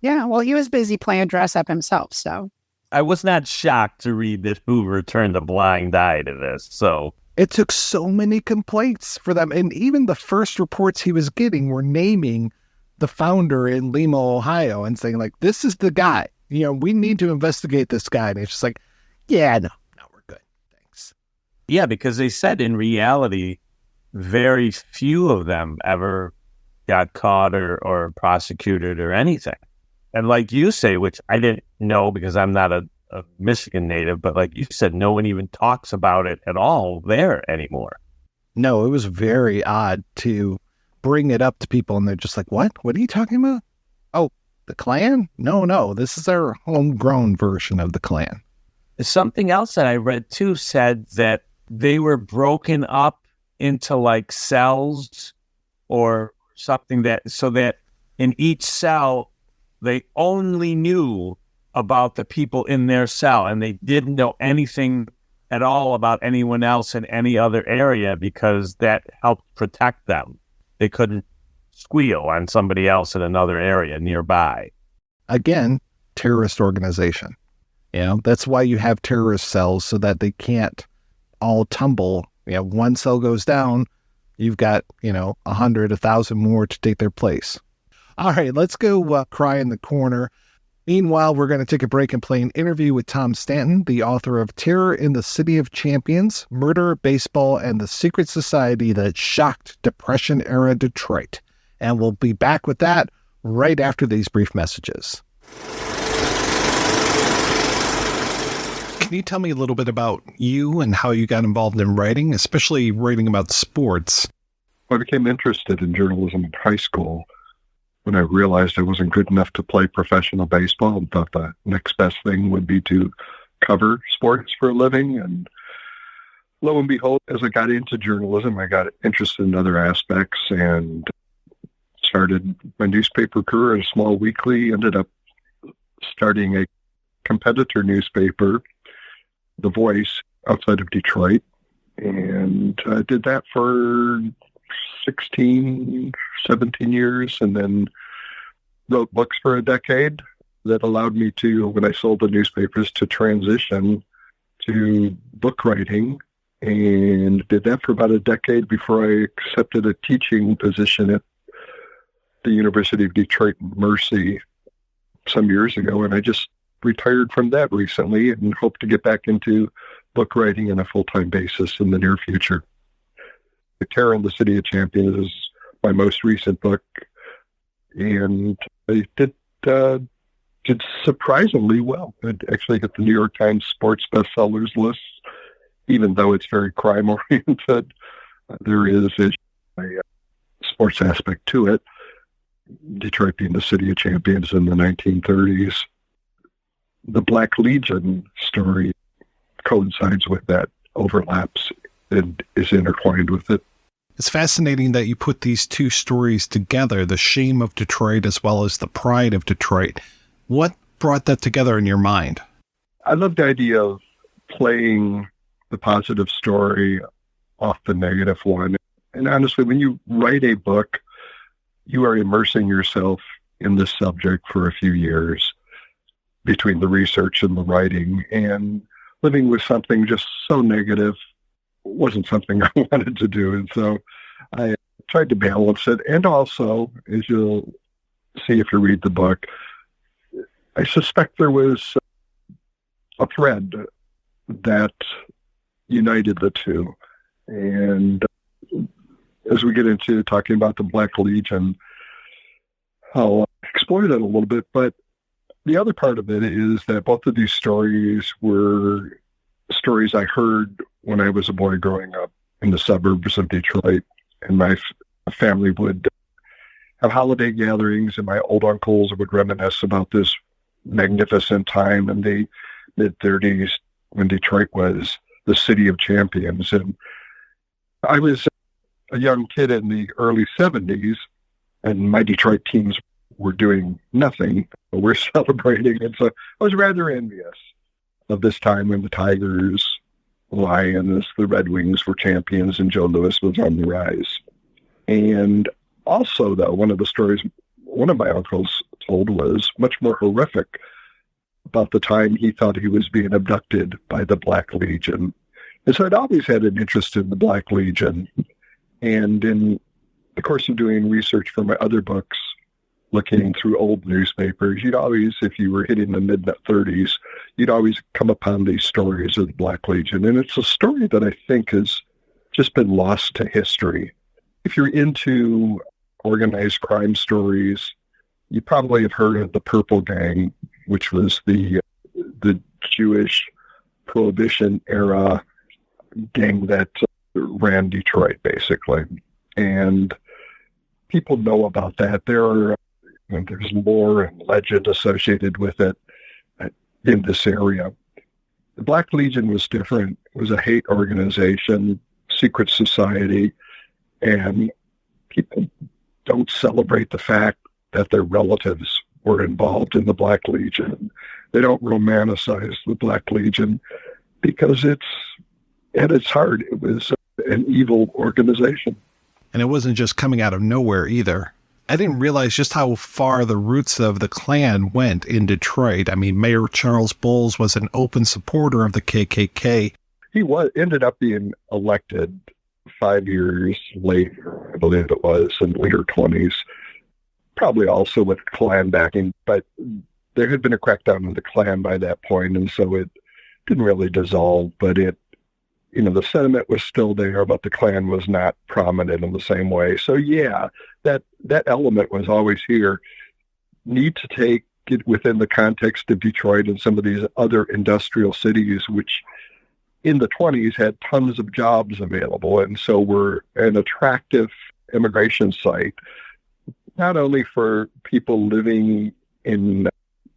Yeah, well, he was busy playing dress up himself, so. I was not shocked to read that Hoover turned a blind eye to this, so. It took so many complaints for them, and even the first reports he was getting were naming the founder in Lima, Ohio, and saying, like, this is the guy. We need to investigate this guy. And it's just like, yeah, no, we're good. Thanks. Yeah, because they said in reality, very few of them ever got caught or prosecuted or anything. And like you say, which I didn't know because I'm not a Michigan native, but like you said, no one even talks about it at all there anymore. No, it was very odd to bring it up to people and they're just like, what? What are you talking about? Oh, the Klan? No, this is our homegrown version of the Klan. Something else that I read too said that they were broken up into like cells or something so that in each cell, they only knew about the people in their cell and they didn't know anything at all about anyone else in any other area because that helped protect them. They couldn't squeal on somebody else in another area nearby. Again, terrorist organization. That's why you have terrorist cells so that they can't all tumble. One cell goes down, you've got, 100, 1,000 more to take their place. All right, let's go cry in the corner. Meanwhile, we're going to take a break and play an interview with Tom Stanton, the author of Terror in the City of Champions, Murder, Baseball, and the Secret Society That Shocked Depression-Era Detroit. And we'll be back with that right after these brief messages. Can you tell me a little bit about you and how you got involved in writing, especially writing about sports? I became interested in journalism in high school when I realized I wasn't good enough to play professional baseball and thought the next best thing would be to cover sports for a living. And lo and behold, as I got into journalism, I got interested in other aspects and started my newspaper career at a small weekly, ended up starting a competitor newspaper, The Voice, outside of Detroit. And I did that for 16, 17 years, and then wrote books for a decade that allowed me to, when I sold the newspapers, to transition to book writing, and did that for about a decade before I accepted a teaching position at the University of Detroit Mercy some years ago, and I just retired from that recently and hope to get back into book writing on a full-time basis in the near future. The Terror in the City of Champions is my most recent book, and I did surprisingly well. It actually hit the New York Times sports bestsellers list, even though it's very crime-oriented. There is a sports aspect to it, Detroit being the City of Champions in the 1930s. The Black Legion story coincides with that, overlaps, and is intertwined with it. It's fascinating that you put these two stories together, the shame of Detroit as well as the pride of Detroit. What brought that together in your mind? I love the idea of playing the positive story off the negative one. And honestly, when you write a book, you are immersing yourself in the subject for a few years between the research and the writing, and living with something just so negative wasn't something I wanted to do. And so I tried to balance it. And also, as you'll see if you read the book, I suspect there was a thread that united the two. And as we get into talking about the Black Legion, I'll explore that a little bit. But the other part of it is that both of these stories were stories I heard when I was a boy growing up in the suburbs of Detroit. And my family would have holiday gatherings, and my old uncles would reminisce about this magnificent time in the mid-30s when Detroit was the city of champions. And I was a young kid in the early 70s, and my Detroit teams were doing nothing. We're celebrating. And so I was rather envious of this time when the Tigers, Lions, the Red Wings were champions, and Joe Louis was on the rise. And also, though, one of the stories one of my uncles told was much more horrific about the time he thought he was being abducted by the Black Legion. And so I'd always had an interest in the Black Legion. And in the course of doing research for my other books, looking through old newspapers, you'd always, if you were hitting the mid-30s, you'd always come upon these stories of the Black Legion. And it's a story that I think has just been lost to history. If you're into organized crime stories, you probably have heard of the Purple Gang, which was the Jewish Prohibition era gang that ran Detroit, basically. And people know about that. There's lore and legend associated with it in this area. The Black Legion was different. It was a hate organization, secret society, and people don't celebrate the fact that their relatives were involved in the Black Legion. They don't romanticize the Black Legion because at its heart, it was an evil organization. And it wasn't just coming out of nowhere either. I didn't realize just how far the roots of the Klan went in Detroit. I mean, Mayor Charles Bowles was an open supporter of the KKK. He ended up being elected 5 years later, I believe it was, in later 20s, probably also with Klan backing. But there had been a crackdown on the Klan by that point, and so it didn't really dissolve, but the sentiment was still there, but the Klan was not prominent in the same way. So yeah, that element was always here. Need to take it within the context of Detroit and some of these other industrial cities, which in the 20s had tons of jobs available, and so were an attractive immigration site, not only for people living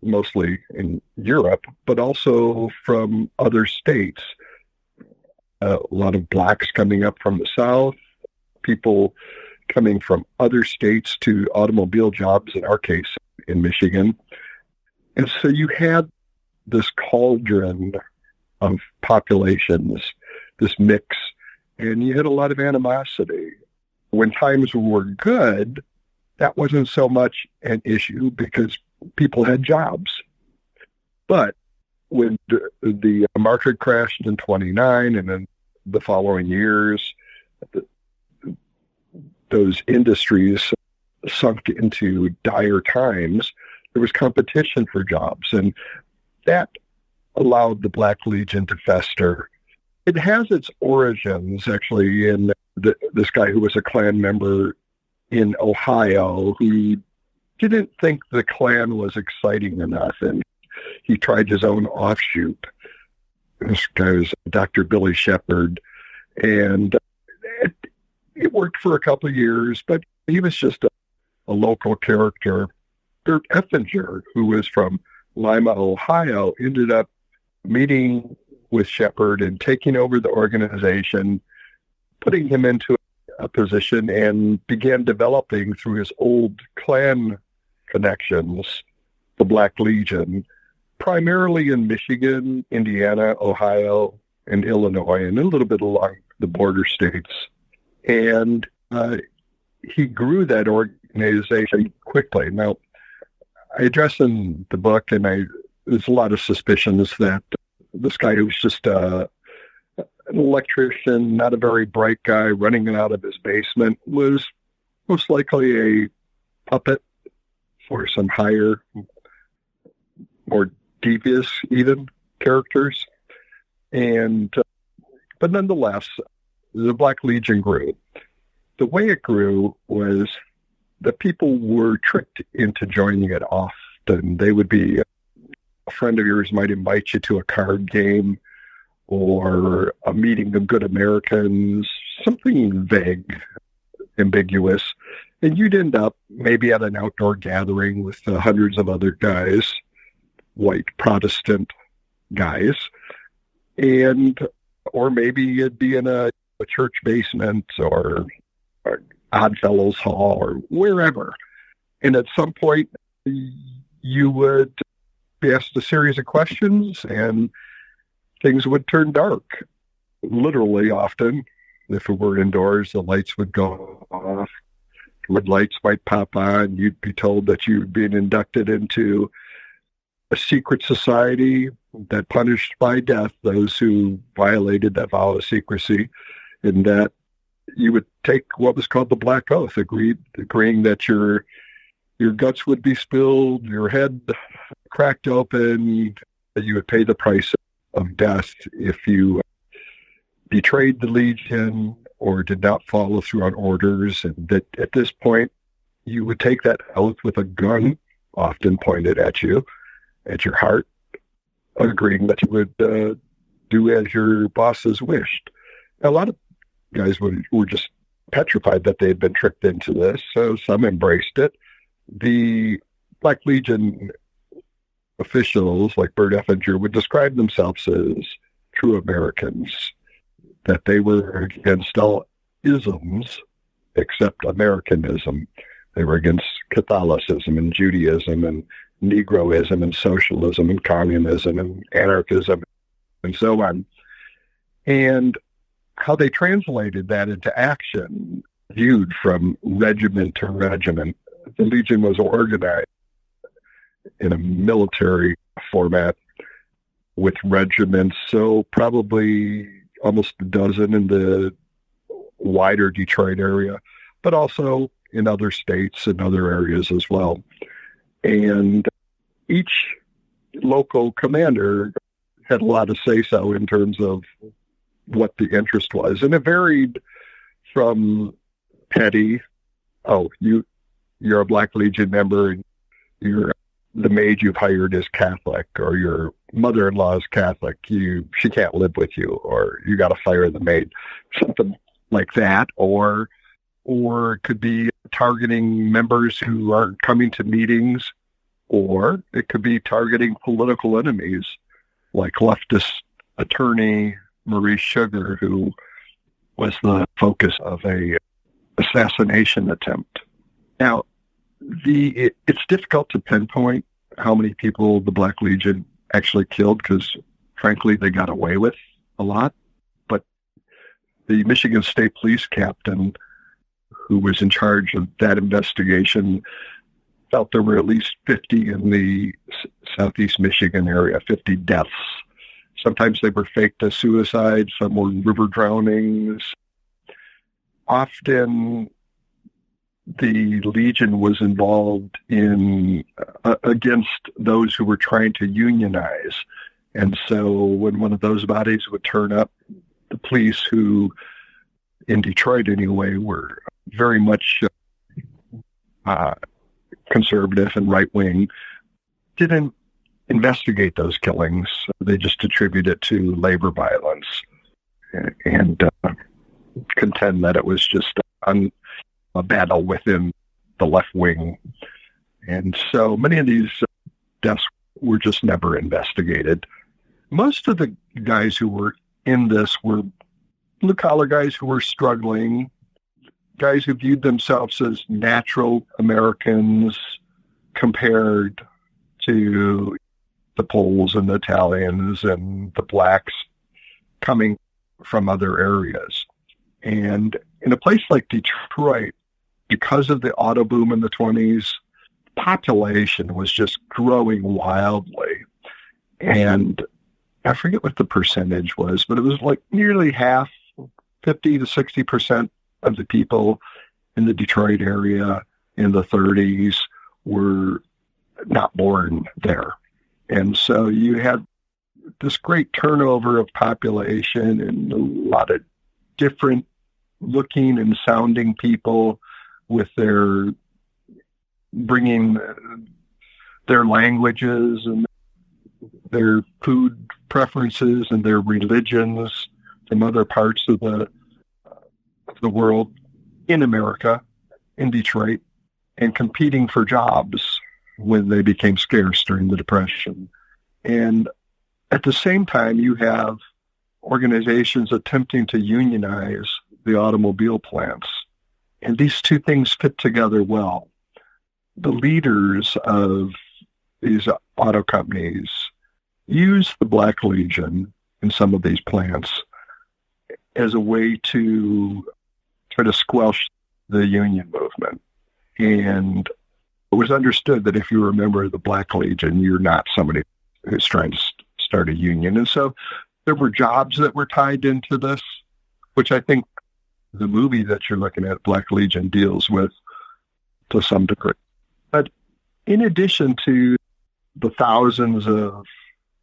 mostly in Europe, but also from other states. A lot of blacks coming up from the South, people coming from other states to automobile jobs, in our case, in Michigan. And so you had this cauldron of populations, this mix, and you had a lot of animosity. When times were good, that wasn't so much an issue because people had jobs. But when the market crashed in 29 and then the following years, those industries sunk into dire times, there was competition for jobs, and that allowed the Black Legion to fester. It has its origins, actually, in this guy who was a Klan member in Ohio who didn't think the Klan was exciting enough, and he tried his own offshoot. This guy was Dr. Billy Shepard, and it worked for a couple of years, but he was just a local character. Bert Effinger, who was from Lima, Ohio, ended up meeting with Shepard and taking over the organization, putting him into a position, and began developing through his old Klan connections the Black Legion, primarily in Michigan, Indiana, Ohio, and Illinois, and a little bit along the border states. And he grew that organization quickly. Now, I address in the book, and there's a lot of suspicions that this guy who was just an electrician, not a very bright guy, running out of his basement, was most likely a puppet for some higher, more devious even characters. And but nonetheless, the Black Legion grew. the way it grew was that people were tricked into joining it often. They would be, a friend of yours might invite you to a card game or a meeting of good Americans, something vague, ambiguous, and you'd end up maybe at an outdoor gathering with hundreds of other guys, white Protestant guys, or maybe you'd be in a church basement or Oddfellows Hall or wherever. And at some point, you would be asked a series of questions and things would turn dark. Literally, often, if it were indoors, the lights would go off. Red lights might pop on. You'd be told that you'd been inducted into a secret society that punished by death those who violated that vow of secrecy, and that you would take what was called the Black Oath, agreeing that your guts would be spilled, your head cracked open, that you would pay the price of death if you betrayed the Legion or did not follow through on orders, and that at this point you would take that oath with a gun often pointed at you, at your heart, agreeing that you would do as your bosses wished. A lot of guys were just petrified that they had been tricked into this, so some embraced it. The Black Legion officials, like Bert Effinger, would describe themselves as true Americans, that they were against all isms except Americanism. They were against Catholicism and Judaism and Negroism and socialism and communism and anarchism and so on. And how they translated that into action, viewed from regiment to regiment. The Legion was organized in a military format with regiments, so probably almost a dozen in the wider Detroit area, but also in other states and other areas as well. And each local commander had a lot of say-so in terms of what the interest was. And it varied from petty, you're a Black Legion member, and the maid you've hired is Catholic, or your mother-in-law is Catholic, she can't live with you, or you got to fire the maid, something like that. Or it could be targeting members who aren't coming to meetings, or it could be targeting political enemies, like leftist attorney Maurice Sugar, who was the focus of a assassination attempt. Now, it's difficult to pinpoint how many people the Black Legion actually killed, because frankly they got away with a lot. But the Michigan State Police captain, who was in charge of that investigation, felt there were at least 50 in the southeast Michigan area, 50 deaths. Sometimes they were faked as suicides, some were river drownings. Often the Legion was involved in against those who were trying to unionize. And so when one of those bodies would turn up, the police, who in Detroit anyway were very much conservative and right-wing, didn't investigate those killings. They just attribute it to labor violence and contend that it was just a battle within the left wing. And so many of these deaths were just never investigated. Most of the guys who were in this were blue-collar guys who were struggling, guys who viewed themselves as natural Americans compared to the Poles and the Italians and the blacks coming from other areas. And in a place like Detroit, because of the auto boom in the 20s, population was just growing wildly. And I forget what the percentage was, but it was like nearly half, 50 to 60% of the people in the Detroit area in the 30s were not born there. And so you had this great turnover of population and a lot of different looking and sounding people with their bringing their languages and their food preferences and their religions from other parts of the world in America, in Detroit, and competing for jobs when they became scarce during the Depression. And at the same time, you have organizations attempting to unionize the automobile plants. And these two things fit together well. The leaders of these auto companies use the Black Legion in some of these plants as a way to try to squelch the union movement. And it was understood that if you were a member of the Black Legion, you're not somebody who's trying to start a union. And so there were jobs that were tied into this, which I think the movie that you're looking at, Black Legion, deals with to some degree. But in addition to the thousands of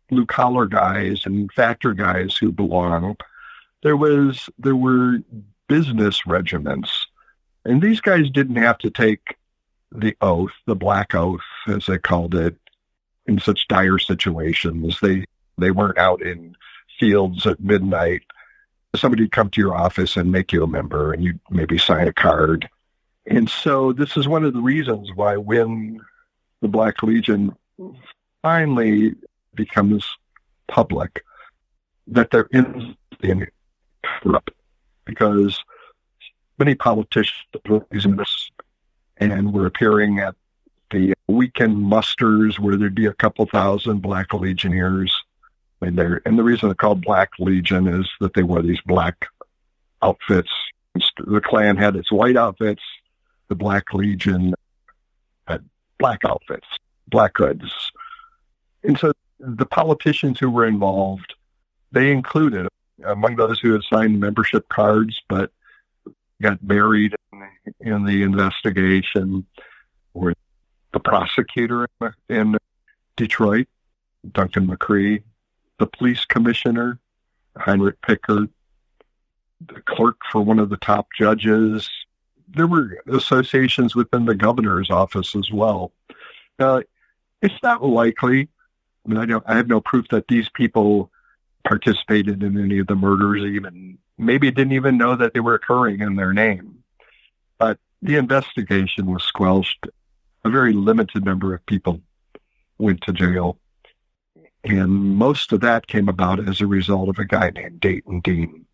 blue-collar guys and factory guys who belong, there were business regiments. And these guys didn't have to take the oath, the black oath, as they called it, in such dire situations. They weren't out in fields at midnight. Somebody would come to your office and make you a member, and you'd maybe sign a card. And so this is one of the reasons why when the Black Legion finally becomes public, that they're in the corrupt, because many politicians were using this and were appearing at the weekend musters where there'd be a couple thousand Black Legionnaires. And the reason they're called Black Legion is that they wore these black outfits. The Klan had its white outfits. The Black Legion had black outfits, black hoods. And so the politicians who were involved, they included, among those who had signed membership cards but got buried in the investigation, were the prosecutor in Detroit, Duncan McCree, the police commissioner, Heinrich Pickard, the clerk for one of the top judges. There were associations within the governor's office as well. It's not likely. I mean, I have no proof that these people participated in any of the murders, even maybe didn't even know that they were occurring in their name. But the investigation was squelched. A very limited number of people went to jail. And most of that came about as a result of a guy named Dayton Dean.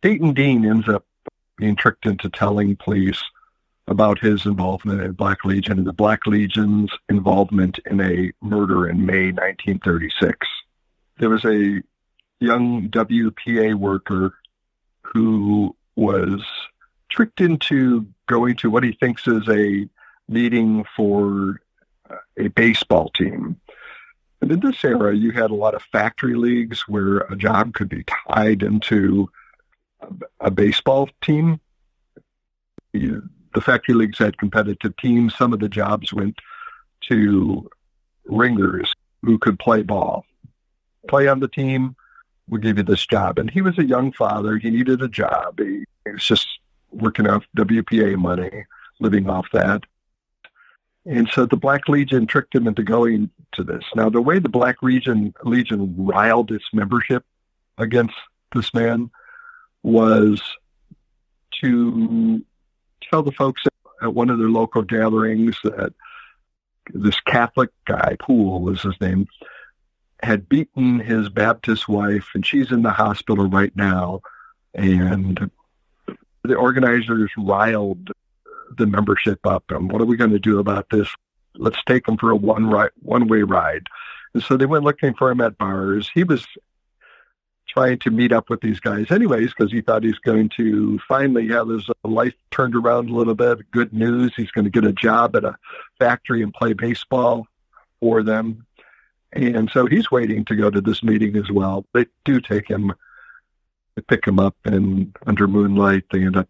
Dayton Dean ends up being tricked into telling police about his involvement in Black Legion and the Black Legion's involvement in a murder in May 1936. There was a young WPA worker who was tricked into going to what he thinks is a meeting for a baseball team. And in this era, you had a lot of factory leagues where a job could be tied into a baseball team. The factory leagues had competitive teams. Some of the jobs went to ringers who could play ball. Play on the team, we'll give you this job. And he was a young father. He needed a job. He was just working off WPA money, living off that. And so the Black Legion tricked him into going to this. Now, the way the Black Legion riled its membership against this man was to tell the folks at one of their local gatherings that this Catholic guy, Poole was his name, had beaten his Baptist wife, and she's in the hospital right now. And the organizers riled the membership up. And what are we going to do about this? Let's take him for a one-way ride. And so they went looking for him at bars. He was trying to meet up with these guys anyways, because he thought he's going to finally have his life turned around a little bit. Good news, he's going to get a job at a factory and play baseball for them. And so he's waiting to go to this meeting as well. They do take him, they pick him up, and under moonlight, they end up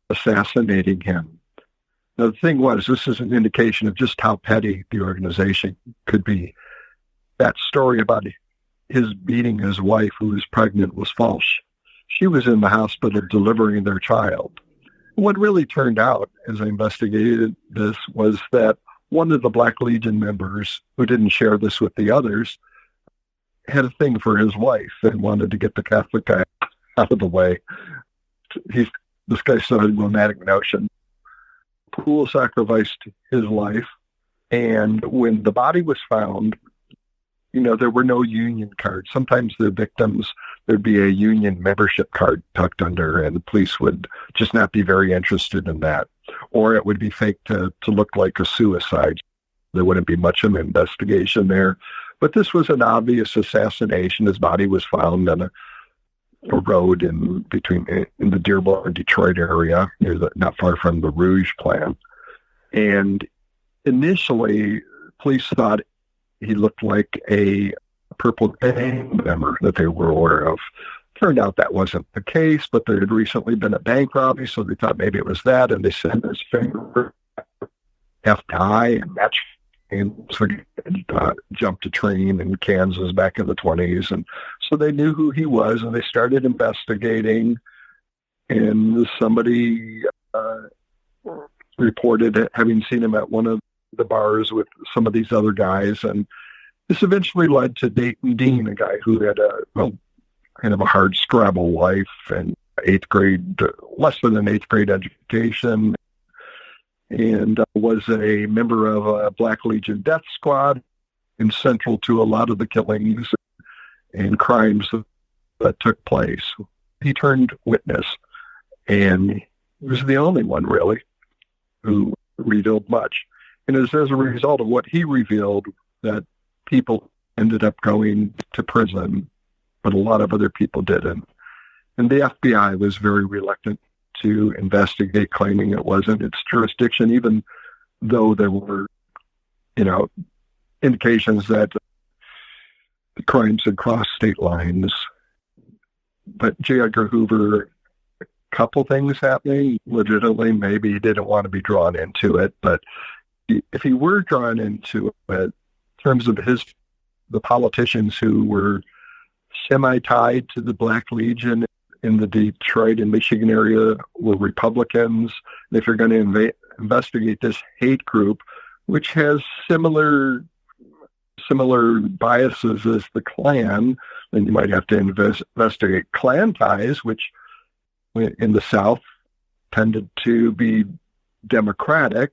assassinating him. Now, the thing was, this is an indication of just how petty the organization could be. That story about his beating his wife, who was pregnant, was false. she was in the hospital delivering their child. What really turned out, as I investigated this, was that one of the Black Legion members, who didn't share this with the others, had a thing for his wife and wanted to get the Catholic guy out of the way. This guy started a romantic notion. Poole sacrificed his life, and when the body was found, there were no union cards. Sometimes the victims, there'd be a union membership card tucked under, and the police would just not be very interested in that. Or it would be faked to look like a suicide. There wouldn't be much of an investigation there. But this was an obvious assassination. His body was found on a road in the Dearborn, Detroit area, not far from the Rouge plant. And initially, police thought he looked like a Purple Gang member that they were aware of. Turned out that wasn't the case, but there had recently been a bank robbery, so they thought maybe it was that, and they sent his finger FBI, and that's jumped a train in Kansas back in the 1920s, and so they knew who he was, and they started investigating, and somebody reported having seen him at one of the bars with some of these other guys, and this eventually led to Dayton Dean, a guy who had kind of a hard scrabble life and less than an eighth grade education, and was a member of a Black Legion death squad and central to a lot of the killings and crimes that took place. He turned witness, and he was the only one really who revealed much. And it was as a result of what he revealed that people ended up going to prison, but a lot of other people didn't. And the FBI was very reluctant to investigate, claiming it wasn't its jurisdiction, even though there were, indications that the crimes had crossed state lines. But J. Edgar Hoover, a couple things happening. Legitimately, maybe he didn't want to be drawn into it, but if he were drawn into it, in terms of the politicians who were semi-tied to the Black Legion in the Detroit and Michigan area were Republicans. And if you're going to investigate this hate group, which has similar biases as the Klan, then you might have to investigate Klan ties, which in the South tended to be Democratic.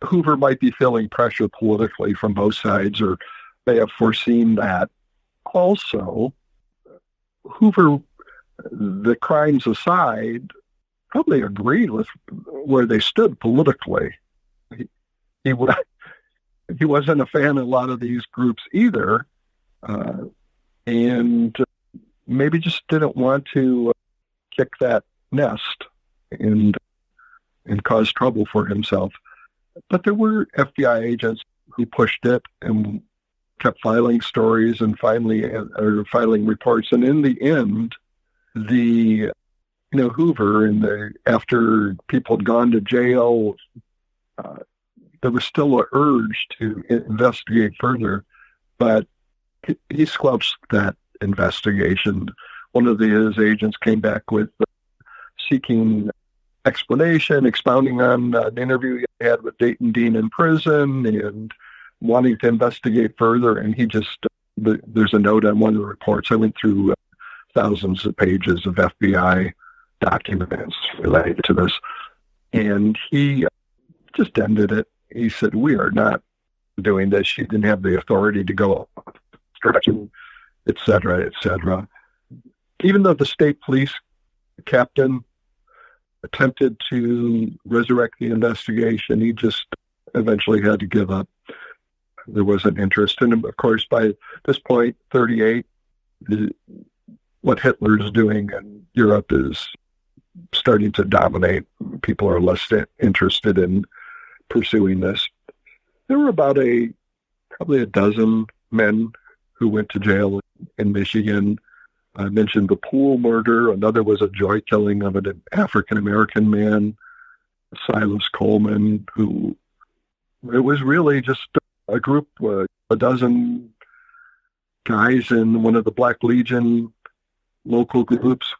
Hoover might be feeling pressure politically from both sides, or may have foreseen that. Also, Hoover, the crimes aside, probably agreed with where they stood politically. He wasn't a fan of a lot of these groups either, and maybe just didn't want to kick that nest and cause trouble for himself. But there were FBI agents who pushed it and kept filing stories and filing reports. And in the end, Hoover, after people had gone to jail, there was still an urge to investigate further, but he squelched that investigation. One of his agents came back with seeking explanation, expounding on an interview he had with Dayton Dean in prison and wanting to investigate further. And he there's a note on one of the reports. I went through thousands of pages of FBI documents related to this, and he just ended it. He said, "We are not doing this. She didn't have the authority to go, et cetera, et cetera." Even though the state police captain attempted to resurrect the investigation, he just eventually had to give up. There wasn't interest in him. Of course, by this point, 1938, what Hitler's doing in Europe is starting to dominate. People are less interested in pursuing this. There were probably a dozen men who went to jail in Michigan. I mentioned the Poole murder. Another was a joy killing of an African-American man, Silas Coleman, who it was really just a group, a dozen guys in one of the Black Legion local groups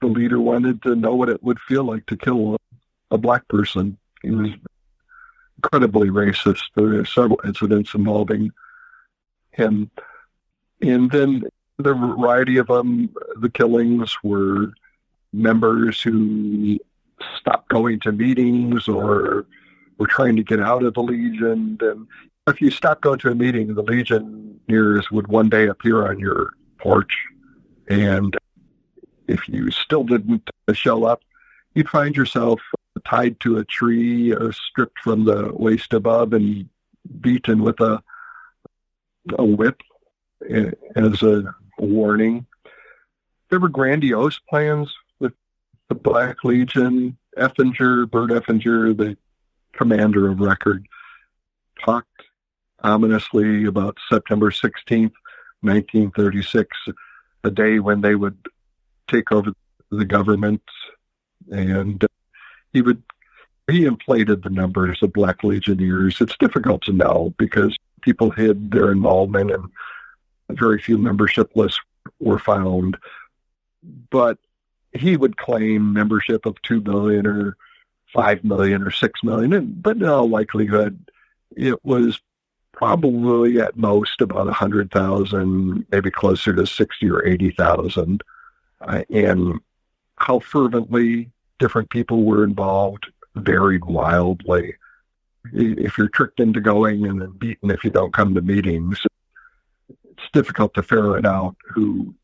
the leader wanted to know what it would feel like to kill a black person. He was incredibly racist. There are several incidents involving him. And then the variety of them, the killings were members who stopped going to meetings or were trying to get out of the Legion. And if you stopped going to a meeting, the Legionnaires would one day appear on your porch. And if you still didn't show up, you'd find yourself tied to a tree, stripped from the waist above, and beaten with a whip as a warning. There were grandiose plans with the Black Legion. Bert Effinger, the commander of record, talked ominously about September 16th, 1936, a day when they would take over the government, and he inflated the numbers of Black Legionnaires. It's difficult to know because people hid their involvement and very few membership lists were found. But he would claim membership of 2 million or 5 million or 6 million, but in all likelihood, it was probably at most about 100,000, maybe closer to 60 or 80,000. And how fervently different people were involved varied wildly. If you're tricked into going and then beaten if you don't come to meetings, it's difficult to ferret out who,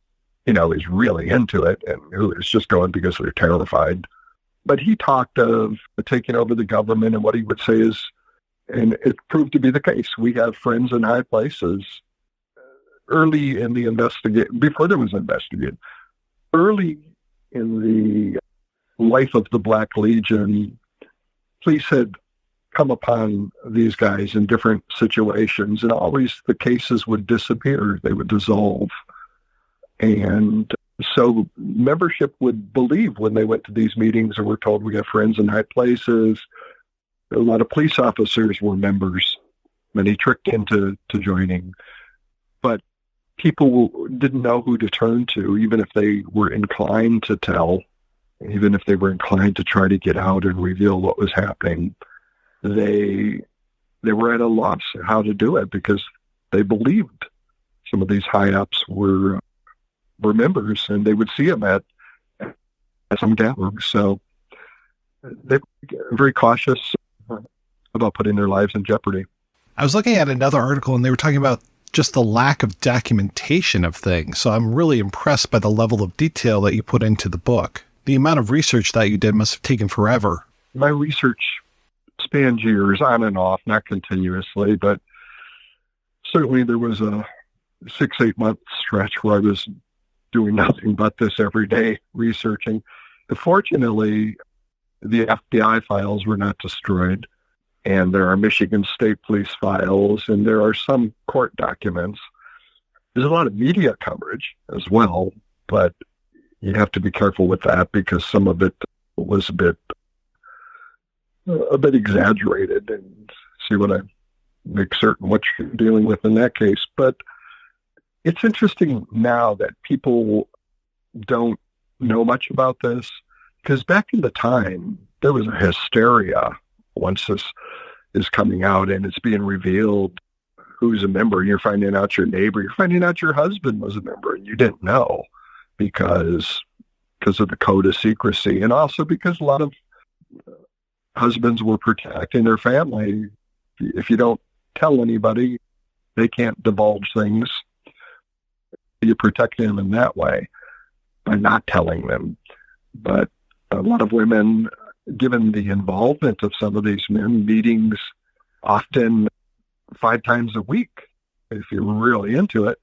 is really into it and who is just going because they're terrified. But he talked of taking over the government, and what he would say is, and it proved to be the case, we have friends in high places. Early in the investigation, before there was investigation, early in the life of the Black Legion, police had come upon these guys in different situations, and always the cases would disappear. They would dissolve. And so membership would believe when they went to these meetings and were told we have friends in high places. A lot of police officers were members, many tricked into joining. But people didn't know who to turn to, even if they were inclined to tell, even if they were inclined to try to get out and reveal what was happening. They were at a loss how to do it because they believed some of these high-ups were members, and they would see them at some gatherings. So they were very cautious about putting their lives in jeopardy. I was looking at another article, and they were talking about just the lack of documentation of things. So I'm really impressed by the level of detail that you put into the book. The amount of research that you did must have taken forever. My research spans years, on and off, not continuously, but certainly there was a 6-8 month stretch where I was doing nothing but this every day, researching. Fortunately, the FBI files were not destroyed, and there are Michigan State Police files, and there are some court documents. There's a lot of media coverage as well, but you have to be careful with that because some of it was a bit exaggerated, and see what I make certain what you're dealing with in that case. But it's interesting now that people don't know much about this, because back in the time, there was a hysteria once this is coming out and it's being revealed who's a member, and you're finding out your neighbor, you're finding out your husband was a member, and you didn't know because of the code of secrecy, and also because a lot of husbands were protecting their family. If you don't tell anybody, they can't divulge things. You protect them in that way by not telling them. But a lot of women, given the involvement of some of these men, meetings often 5 times a week, if you're really into it,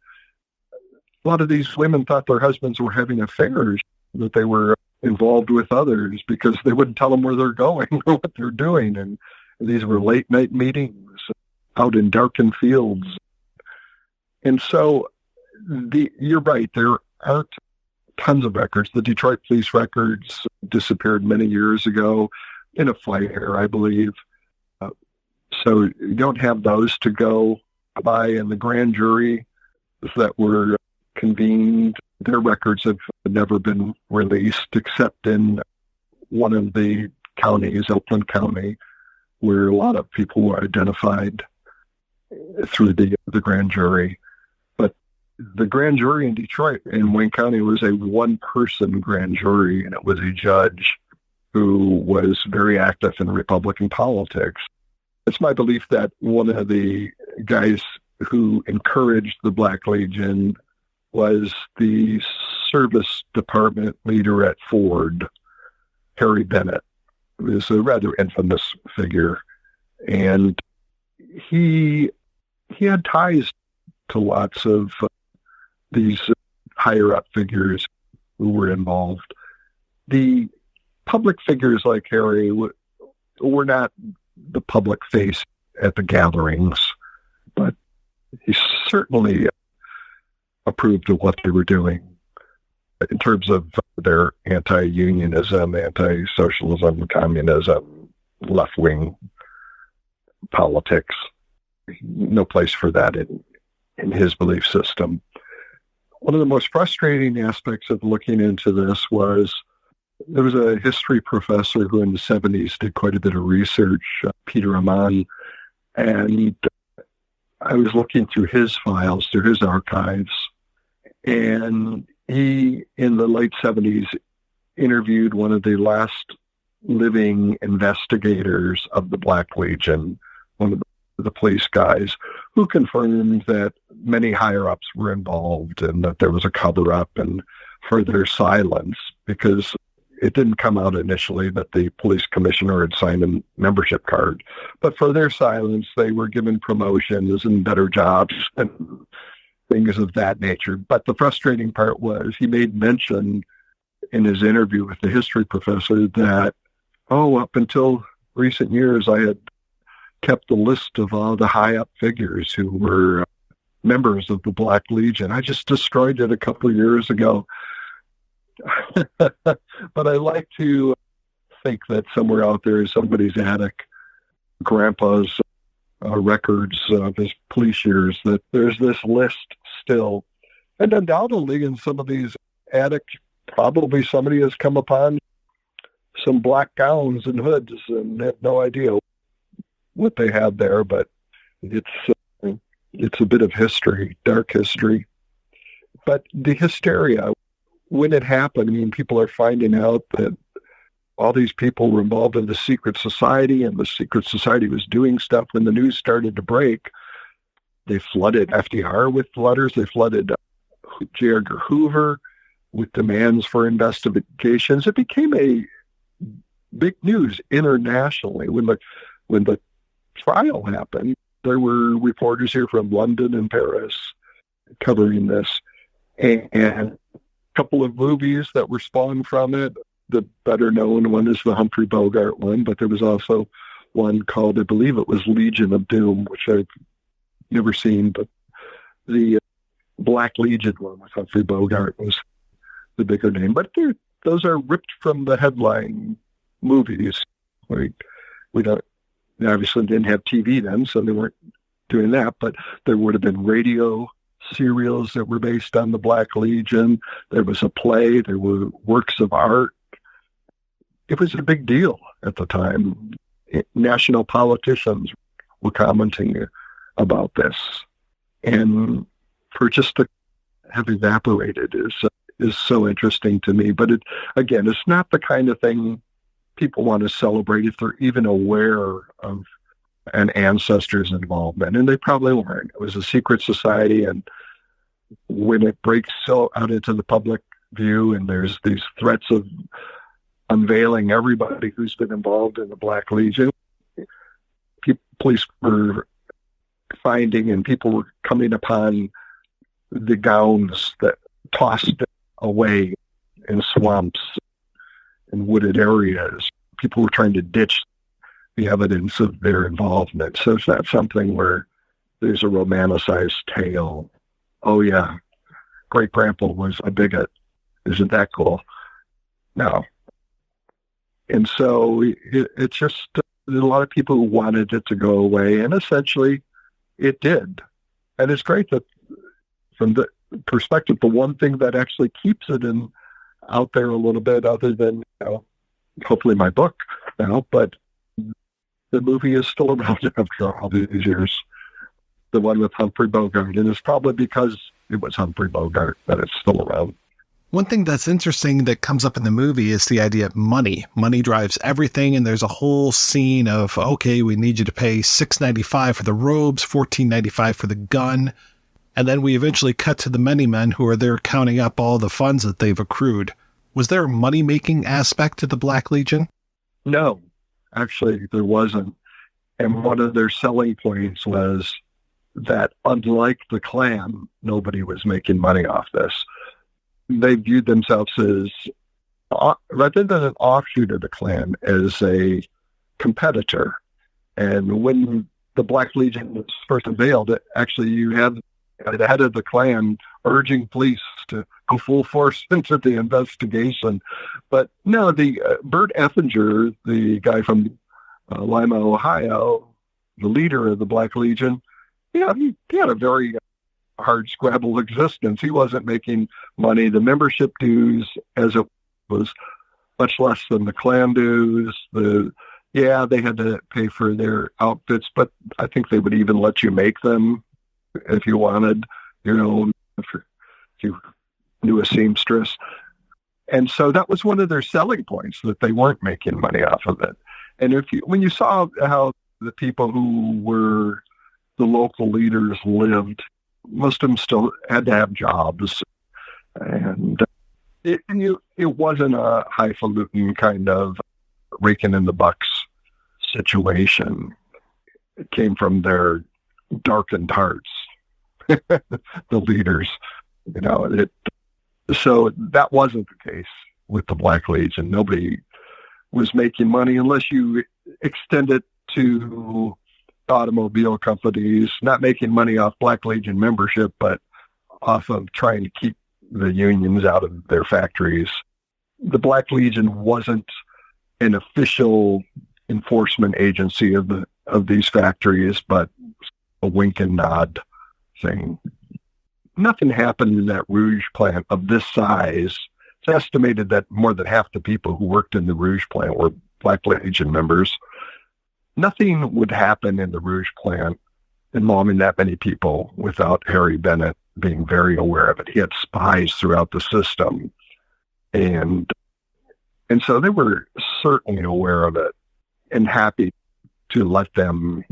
a lot of these women thought their husbands were having affairs, that they were involved with others because they wouldn't tell them where they're going or what they're doing. And these were late night meetings out in darkened fields. And so you're right, there aren't tons of records. The Detroit police records disappeared many years ago in a fire, I believe. So you don't have those to go by, and the grand jury that were convened Their records have never been released except in one of the counties, Oakland County, where a lot of people were identified through the grand jury. But the grand jury in Detroit, in Wayne County, was a one-person grand jury, and it was a judge who was very active in Republican politics. It's my belief that one of the guys who encouraged the Black Legion was the service department leader at Ford, Harry Bennett. He was a rather infamous figure. And he had ties to lots of these higher-up figures who were involved. The public figures like Harry were not the public face at the gatherings, but he certainly approved of what they were doing in terms of their anti-unionism, anti-socialism, communism, left-wing politics. No place for that in his belief system. One of the most frustrating aspects of looking into this was there was a history professor who in the 70s did quite a bit of research, Peter Amman, and I was looking through his files, through his archives, and he, in the late 70s, interviewed one of the last living investigators of the Black Legion, one of the police guys, who confirmed that many higher-ups were involved and that there was a cover-up, and for their silence, because it didn't come out initially that the police commissioner had signed a membership card, but for their silence, they were given promotions and better jobs and things of that nature. But the frustrating part was he made mention in his interview with the history professor that, up until recent years, I had kept the list of all the high-up figures who were members of the Black Legion. I just destroyed it a couple of years ago. But I like to think that somewhere out there in somebody's attic, Grandpa's records of his police years, that there's this list still. And undoubtedly in some of these attics, probably somebody has come upon some black gowns and hoods and had no idea what they had there, but it's a bit of history, dark history. But the hysteria, when it happened, people are finding out that all these people were involved in the secret society, and the secret society was doing stuff. When the news started to break, they flooded FDR with letters. They flooded J. Edgar Hoover with demands for investigations. It became a big news internationally. When the trial happened, there were reporters here from London and Paris covering this, and a couple of movies that were spawned from it. The better known one is the Humphrey Bogart one, but there was also one called, I believe it was Legion of Doom, which I've never seen, but the Black Legion one with Humphrey Bogart was the bigger name. But those are ripped from the headline movies. We obviously didn't have TV then, so they weren't doing that, but there would have been radio serials that were based on the Black Legion. There was a play. There were works of art. It was a big deal at the time. National politicians were commenting about this. And for just to have evaporated is so interesting to me. But it's not the kind of thing people want to celebrate if they're even aware of an ancestor's involvement. And they probably weren't. It was a secret society, and when it breaks so out into the public view and there's these threats of unveiling everybody who's been involved in the Black Legion, police were finding and people were coming upon the gowns that tossed away in swamps and wooded areas. People were trying to ditch the evidence of their involvement. So it's not something where there's a romanticized tale. Oh yeah, great-grandpa was a bigot. Isn't that cool? No. And so it's just a lot of people who wanted it to go away, and essentially it did. And it's great that from perspective, the one thing that actually keeps it out there a little bit, other than hopefully my book now, but the movie is still around after all these years. The one with Humphrey Bogart, and it's probably because it was Humphrey Bogart that it's still around. One thing that's interesting that comes up in the movie is the idea of money. Money drives everything, and there's a whole scene of, okay, we need you to pay $6.95 for the robes, $14.95 for the gun, and then we eventually cut to the many men who are there counting up all the funds that they've accrued. Was there a money-making aspect to the Black Legion? No, actually there wasn't. And one of their selling points was that unlike the Klan, nobody was making money off this. They viewed themselves as, rather than an offshoot of the Klan, as a competitor. And when the Black Legion was first unveiled, actually you had the head of the Klan urging police to go full force into the investigation. But no, the Bert Effinger, the guy from Lima, Ohio, the leader of the Black Legion, he had a very hard scrabble existence. He wasn't making money. The membership dues, as it was, much less than the Klan dues. They had to pay for their outfits, but I think they would even let you make them if you wanted, if you knew a seamstress. And so that was one of their selling points, that they weren't making money off of it. And when you saw how the people who were the local leaders lived, most of them still had to have jobs, and it wasn't a highfalutin kind of raking in the bucks situation. It came from their darkened hearts, the leaders, so that wasn't the case with the Black Legion. Nobody was making money unless you extend it to automobile companies, not making money off Black Legion membership, but off of trying to keep the unions out of their factories. The Black Legion wasn't an official enforcement agency of these factories, but a wink and nod thing. Nothing happened in that Rouge plant of this size. It's estimated that more than half the people who worked in the Rouge plant were Black Legion members. Nothing would happen in the Rouge plant involving that many people without Harry Bennett being very aware of it. He had spies throughout the system. And so they were certainly aware of it and happy to let them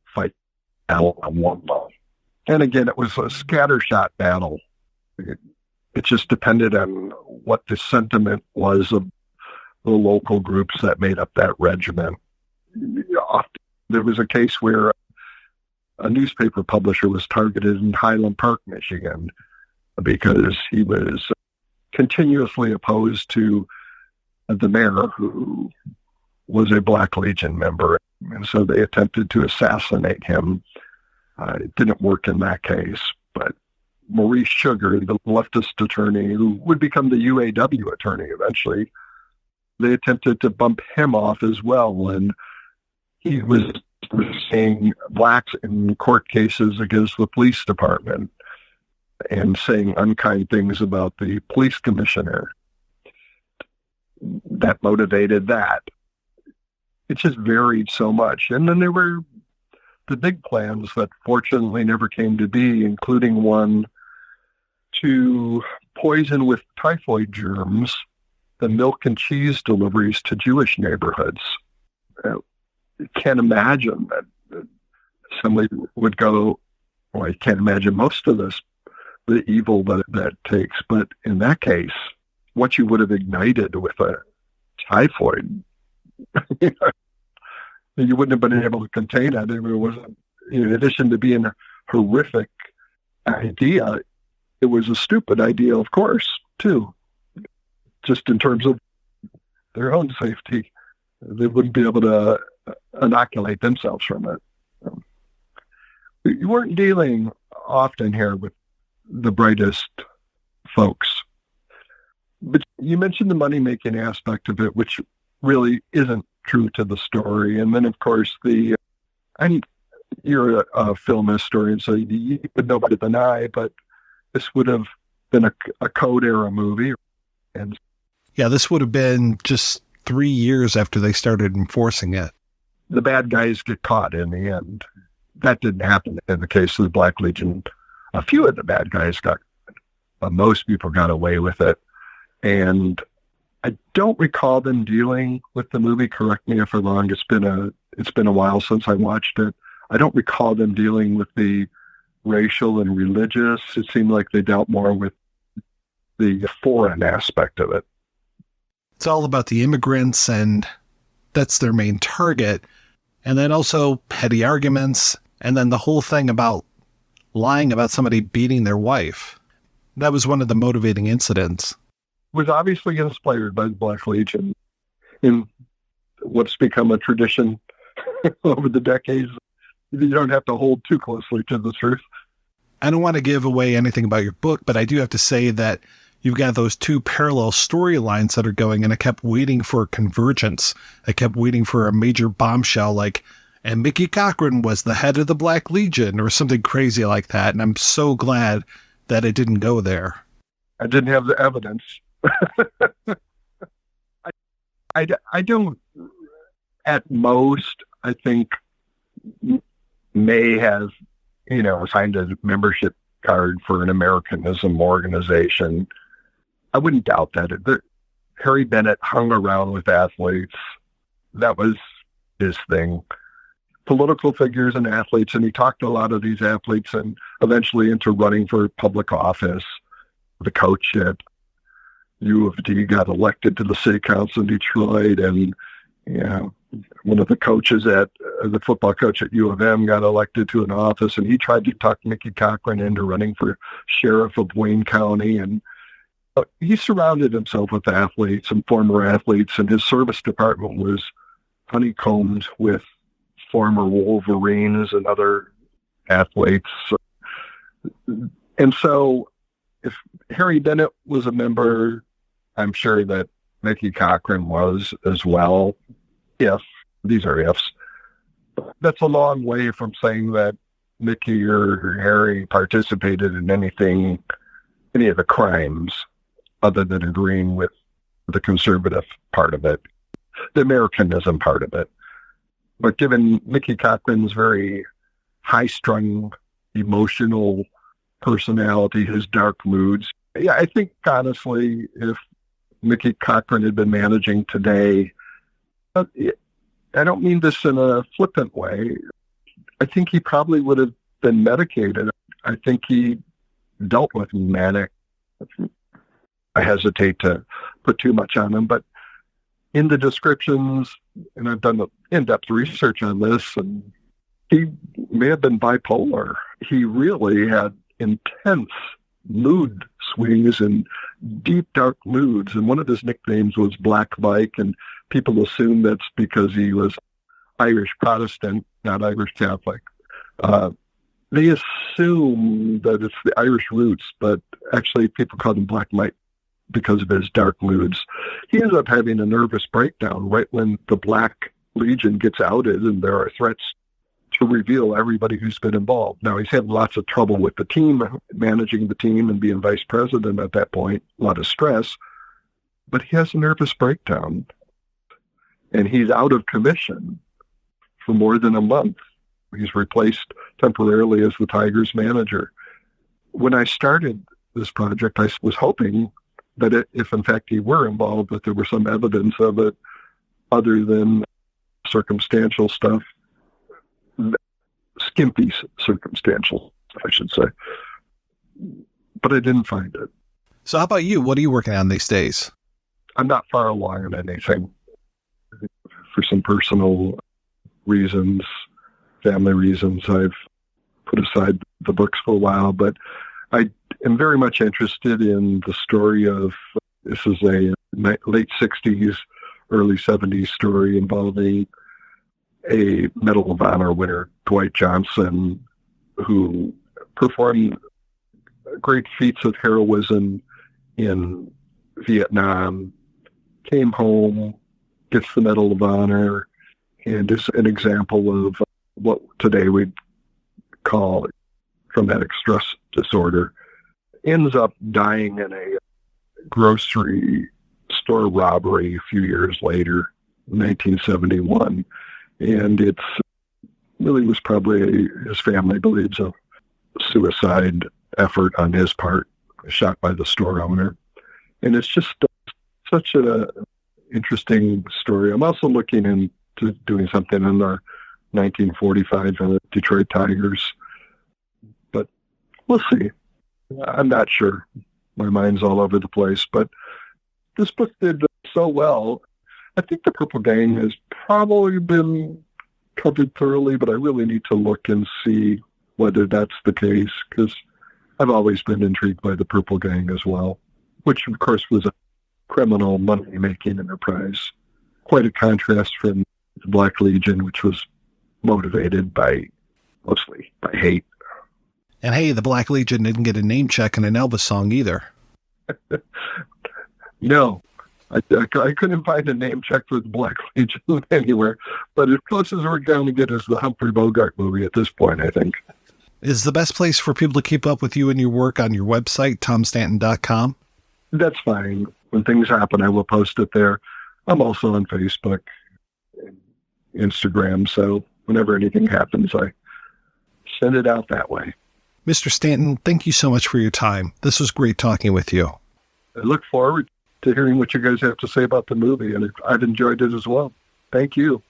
fight battle on one level. And again, it was a scattershot battle. It just depended on what the sentiment was of the local groups that made up that regiment. There was a case where a newspaper publisher was targeted in Highland Park, Michigan, because he was continuously opposed to the mayor, who was a Black Legion member. And so they attempted to assassinate him. It didn't work in that case, but Maurice Sugar, the leftist attorney who would become the UAW attorney eventually, they attempted to bump him off as well. And he was saying blacks in court cases against the police department and saying unkind things about the police commissioner. That motivated that. It just varied so much. And then there were the big plans that fortunately never came to be, including one to poison with typhoid germs the milk and cheese deliveries to Jewish neighborhoods. I can't imagine that somebody would go, well, I can't imagine most of this, the evil that takes. But in that case, what you would have ignited with a typhoid, you wouldn't have been able to contain it. It was, in addition to being a horrific idea, it was a stupid idea, of course, too. Just in terms of their own safety, they wouldn't be able to inoculate themselves from it. You weren't dealing often here with the brightest folks. But you mentioned the money-making aspect of it, which really isn't true to the story. And then, of course, you're a film historian, so you would know better than I, but this would have been a code era movie. And yeah, this would have been just 3 years after they started enforcing it. The bad guys get caught in the end. That didn't happen in the case of the Black Legion. A few of the bad guys got, most people got away with it. And I don't recall them dealing with the movie. Correct me if I'm wrong. It's been a while since I watched it. I don't recall them dealing with the racial and religious. It seemed like they dealt more with the foreign aspect of it. It's all about the immigrants, and that's their main target. And then also petty arguments, and then the whole thing about lying about somebody beating their wife. That was one of the motivating incidents. Was obviously inspired by the Black Legion in what's become a tradition over the decades. You don't have to hold too closely to the truth. I don't want to give away anything about your book, but I do have to say that you've got those two parallel storylines that are going, and I kept waiting for convergence. I kept waiting for a major bombshell like, and Mickey Cochran was the head of the Black Legion or something crazy like that. And I'm so glad that it didn't go there. I didn't have the evidence. I don't, at most, I think May has, signed a membership card for an Americanism organization. I wouldn't doubt that. Harry Bennett hung around with athletes. That was his thing. Political figures and athletes, and he talked to a lot of these athletes and eventually into running for public office. The coach at U of D got elected to the city council in Detroit, and one of the coaches at the football coach at U of M got elected to an office, and he tried to talk Mickey Cochran into running for sheriff of Wayne County. And he surrounded himself with athletes and former athletes, and his service department was honeycombed with former Wolverines and other athletes. And so if Harry Bennett was a member, I'm sure that Mickey Cochran was as well. If these are ifs, that's a long way from saying that Mickey or Harry participated in any of the crimes, other than agreeing with the conservative part of it, the Americanism part of it. But given Mickey Cochran's very high-strung, emotional personality, his dark moods, I think honestly, if Mickey Cochran had been managing today, I don't mean this in a flippant way. I think he probably would have been medicated. I think he dealt with manic. I hesitate to put too much on him, but in the descriptions, and I've done in-depth research on this, and he may have been bipolar. He really had intense mood swings and deep, dark moods. And one of his nicknames was Black Mike, and people assume that's because he was Irish Protestant, not Irish Catholic. They assume that it's the Irish roots, but actually people called him Black Mike because of his dark moods. He ends up having a nervous breakdown right when the Black Legion gets outed and there are threats to reveal everybody who's been involved. Now, he's had lots of trouble with the team, managing the team and being vice president at that point, a lot of stress, but he has a nervous breakdown, and he's out of commission for more than a month. He's replaced temporarily as the Tigers manager. When I started this project, I was hoping that if in fact he were involved, that there was some evidence of it other than circumstantial stuff, skimpy circumstantial, I should say. But I didn't find it. So how about you? What are you working on these days? I'm not far along in anything. For some personal reasons, family reasons, I've put aside the books for a while, but I am very much interested in the story of, this is a late 60s, early 70s story involving a Medal of Honor winner, Dwight Johnson, who performed great feats of heroism in Vietnam, came home, gets the Medal of Honor, and is an example of what today we'd call traumatic stress disorder. ends up dying in a grocery store robbery a few years later, 1971. And it's really was probably, his family believes, a suicide effort on his part, shot by the store owner. And it's just such an interesting story. I'm also looking into doing something in the 1945 Detroit Tigers, but we'll see. I'm not sure. My mind's all over the place, but this book did so well. I think the Purple Gang has probably been covered thoroughly, but I really need to look and see whether that's the case, because I've always been intrigued by the Purple Gang as well, which of course was a criminal money-making enterprise. Quite a contrast from the Black Legion, which was motivated mostly by hate. And hey, the Black Legion didn't get a name check in an Elvis song either. No, I couldn't find a name check for the Black Legion anywhere, but as close as we're going to get is the Humphrey Bogart movie at this point, I think. Is the best place for people to keep up with you and your work on your website, tomstanton.com? That's fine. When things happen, I will post it there. I'm also on Facebook and Instagram, so whenever anything happens, I send it out that way. Mr. Stanton, thank you so much for your time. This was great talking with you. I look forward to hearing what you guys have to say about the movie, and I've enjoyed it as well. Thank you.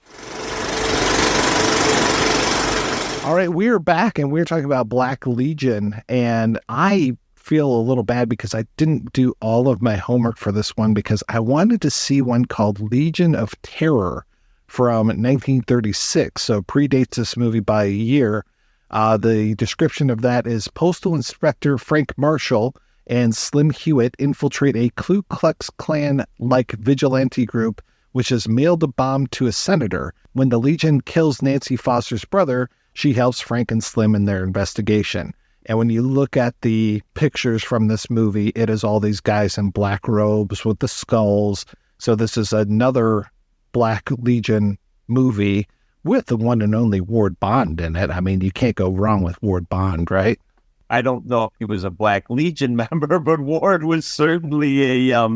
All right, we're back, and we're talking about Black Legion, and I feel a little bad because I didn't do all of my homework for this one because I wanted to see one called Legion of Terror from 1936, so predates this movie by a year. The description of that is Postal Inspector Frank Marshall and Slim Hewitt infiltrate a Ku Klux Klan-like vigilante group which has mailed a bomb to a senator. When the Legion kills Nancy Foster's brother, she helps Frank and Slim in their investigation. And when you look at the pictures from this movie, it is all these guys in black robes with the skulls. So this is another Black Legion movie with the one and only Ward Bond in it. I mean, you can't go wrong with Ward Bond, right? I don't know if he was a Black Legion member, but Ward was certainly a,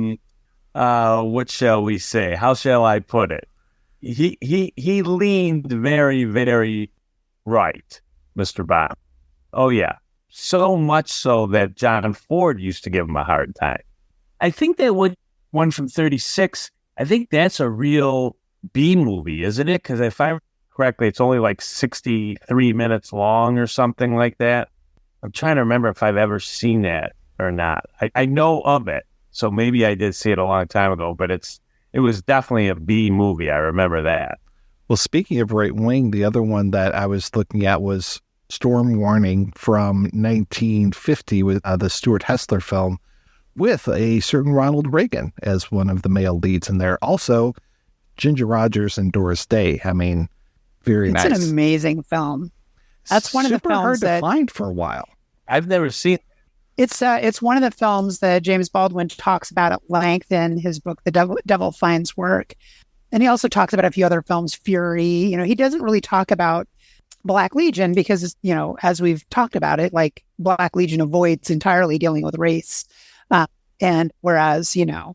what shall we say? How shall I put it? He leaned very, very right, Mr. Bond. Oh, yeah. So much so that John Ford used to give him a hard time. I think that one from 36, I think that's a real B movie, isn't it? Because if I remember correctly, it's only like 63 minutes long or something like that. I'm trying to remember if I've ever seen that or not. I know of it, so maybe I did see it a long time ago, but it was definitely a B movie. I remember that. Well, speaking of right wing, the other one that I was looking at was Storm Warning from 1950 with the Stuart Hessler film with a certain Ronald Reagan as one of the male leads in there. Also, Ginger Rogers and Doris Day. I mean, very nice. It's an amazing film. That's one of the films hard that to find for a while. I've never seen. It's one of the films that James Baldwin talks about at length in his book, The Devil Finds Work. And he also talks about a few other films, Fury. You know, he doesn't really talk about Black Legion because, you know, as we've talked about it, like Black Legion avoids entirely dealing with race. And whereas, you know,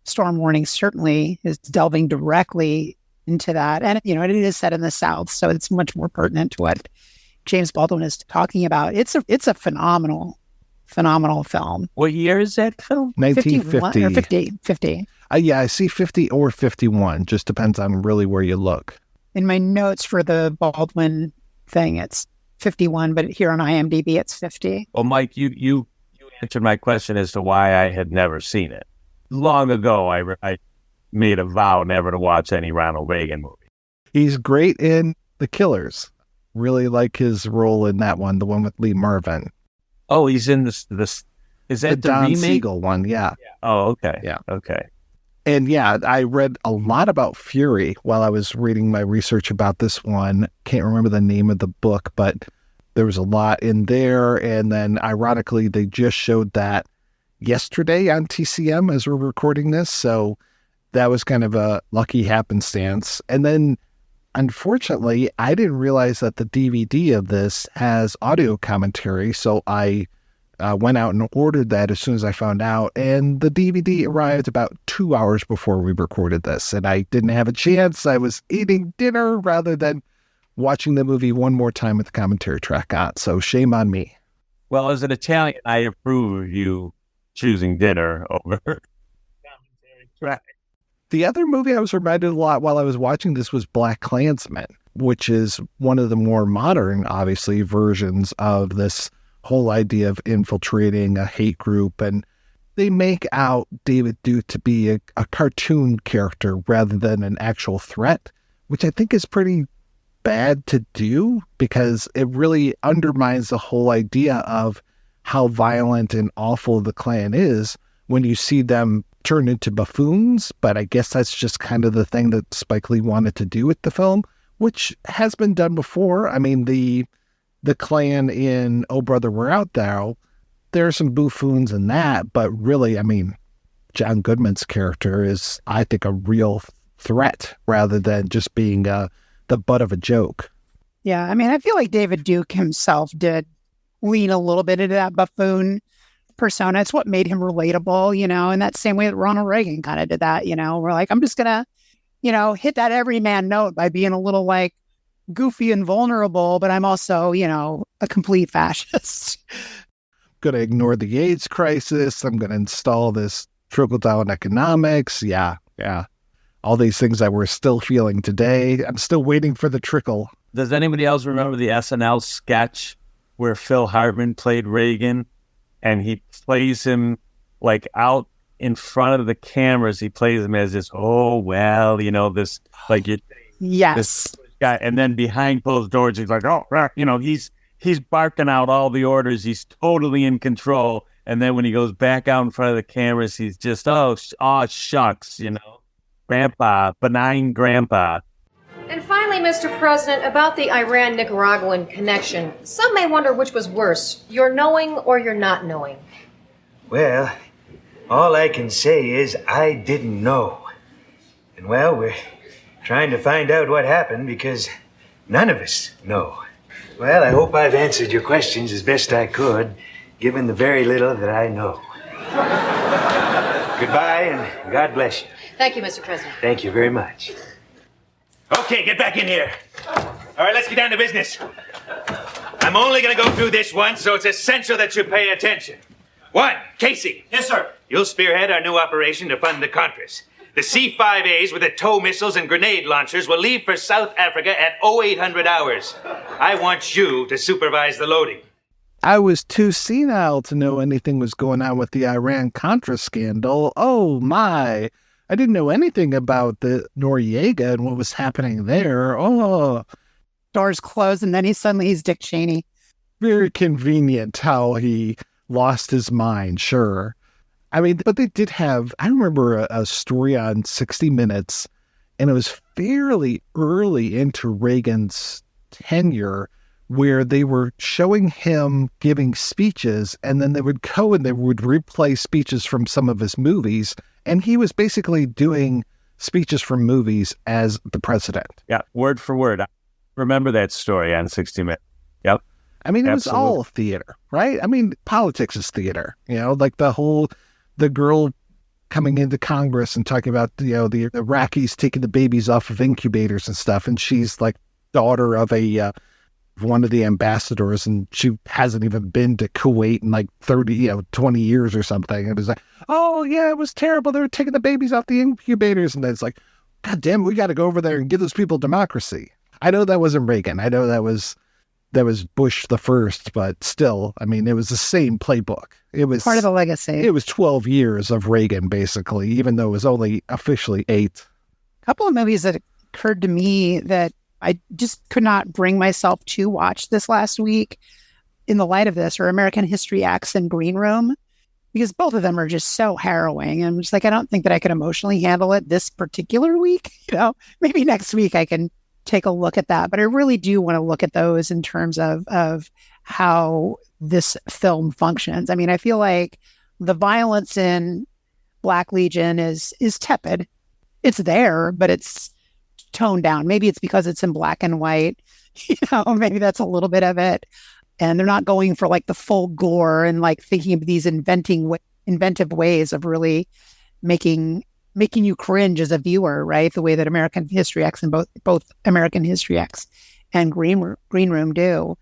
Storm Warning certainly is delving directly into that. And, you know, it is set in the South, so it's much more pertinent to what James Baldwin is talking about. It's a phenomenal film. What year is that film? 1950. 50. Yeah, I see 50 or 51. Just depends on really where you look. In my notes for the Baldwin thing, it's 51, but here on IMDb, it's 50. Well, Mike, you answered my question as to why I had never seen it. Long ago, I made a vow never to watch any Ronald Reagan movie. He's great in The Killers. Really like his role in that one, the one with Lee Marvin. Oh, he's in this. Is that the Don remake? Siegel one? Yeah. Oh, okay. Yeah. Okay. And yeah, I read a lot about Fury while I was reading my research about this one. Can't remember the name of the book, but there was a lot in there. And then ironically, they just showed that yesterday on TCM as we're recording this. So that was kind of a lucky happenstance. And then unfortunately, I didn't realize that the DVD of this has audio commentary. So I went out and ordered that as soon as I found out, and the DVD arrived about 2 hours before we recorded this, and I didn't have a chance. I was eating dinner rather than watching the movie one more time with the commentary track on, so shame on me. Well, as an Italian, I approve of you choosing dinner over commentary track. The other movie I was reminded a lot while I was watching this was Black Klansman, which is one of the more modern, obviously, versions of this whole idea of infiltrating a hate group. And they make out David Duke to be a cartoon character rather than an actual threat, which I think is pretty bad to do because it really undermines the whole idea of how violent and awful the Klan is when you see them turn into buffoons. But I guess that's just kind of the thing that Spike Lee wanted to do with the film, which has been done before. I mean, the Klan in Oh Brother, We're Out There, there are some buffoons in that, but really, I mean, John Goodman's character is, I think, a real threat rather than just being the butt of a joke. Yeah, I mean, I feel like David Duke himself did lean a little bit into that buffoon persona. It's what made him relatable, in that same way that Ronald Reagan kind of did that, We're like, I'm just going to, hit that everyman note by being a little like goofy and vulnerable, but I'm also, a complete fascist. Going to ignore the AIDS crisis. I'm going to install this trickle-down economics. Yeah. All these things that we're still feeling today. I'm still waiting for the trickle. Does anybody else remember the SNL sketch where Phil Hartman played Reagan and he plays him like out in front of the cameras? He plays him as this, this, like, yes, this guy. And then behind closed doors, he's like, he's barking out all the orders. He's totally in control. And then when he goes back out in front of the cameras, he's just, shucks, grandpa, benign grandpa. And finally, Mr. President, about the Iran-Nicaraguan connection. Some may wonder which was worse, your knowing or your not knowing. Well, all I can say is I didn't know. And well, we're trying to find out what happened because none of us know. Well, I hope I've answered your questions as best I could, given the very little that I know. Goodbye, and God bless you. Thank you, Mr. President. Thank you very much. Okay, get back in here. All right, let's get down to business. I'm only going to go through this once, so it's essential that you pay attention. 1, Casey. Yes, sir. You'll spearhead our new operation to fund the Contras. The C-5As with the tow missiles and grenade launchers will leave for South Africa at 0800 hours. I want you to supervise the loading. I was too senile to know anything was going on with the Iran-Contra scandal. Oh, my. I didn't know anything about the Noriega and what was happening there. Oh. Doors closed, and then he's Dick Cheney. Very convenient how he lost his mind, sure. I mean, but they did have, I remember a story on 60 Minutes, and it was fairly early into Reagan's tenure, where they were showing him giving speeches, and then they would go and they would replay speeches from some of his movies, and he was basically doing speeches from movies as the president. Yeah, word for word. I remember that story on 60 Minutes. Yep. I mean, it was all theater, right? I mean, politics is theater, like the girl coming into Congress and talking about, the Iraqis taking the babies off of incubators and stuff, and she's like daughter of one of the ambassadors, and she hasn't even been to Kuwait in like 20 years or something. And it's like, oh yeah, it was terrible. They were taking the babies out the incubators. And then it's like, God damn it, we got to go over there and give those people democracy. I know that wasn't Reagan. I know that was Bush the first, but still, I mean, it was the same playbook. It was part of the legacy. It was 12 years of Reagan, basically, even though it was only officially 8. A couple of movies that occurred to me that I just could not bring myself to watch this last week in the light of this, or American History X and Green Room, because both of them are just so harrowing. And I'm just like, I don't think that I could emotionally handle it this particular week. Maybe next week I can take a look at that. But I really do want to look at those in terms of how this film functions. I mean, I feel like the violence in Black Legion is tepid. It's there, but it's toned down. Maybe it's because it's in black and white. Maybe that's a little bit of it. And they're not going for like the full gore and like thinking of these inventive ways of really making you cringe as a viewer, right? The way that American History X and both American History X and Green Room do.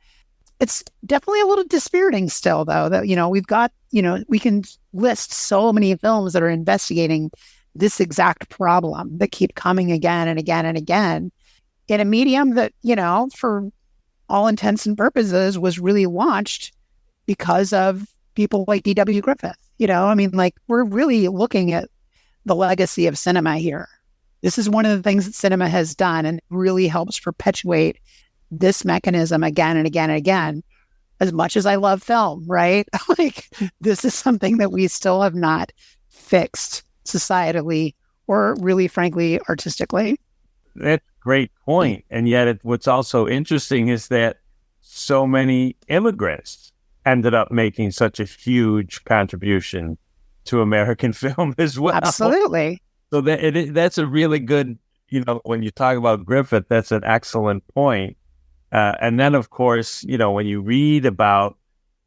It's definitely a little dispiriting still, though, that, we've got, we can list so many films that are investigating this exact problem that keep coming again and again and again in a medium that, for all intents and purposes was really launched because of people like D.W. Griffith. We're really looking at the legacy of cinema here. This is one of the things that cinema has done and really helps perpetuate this mechanism again and again and again. As much as I love film, right? This is something that we still have not fixed societally or really, frankly, artistically. That's a great point. And yet what's also interesting is that so many immigrants ended up making such a huge contribution to American film as well. Absolutely. So that's a really good, when you talk about Griffith, that's an excellent point. And then, of course, when you read about,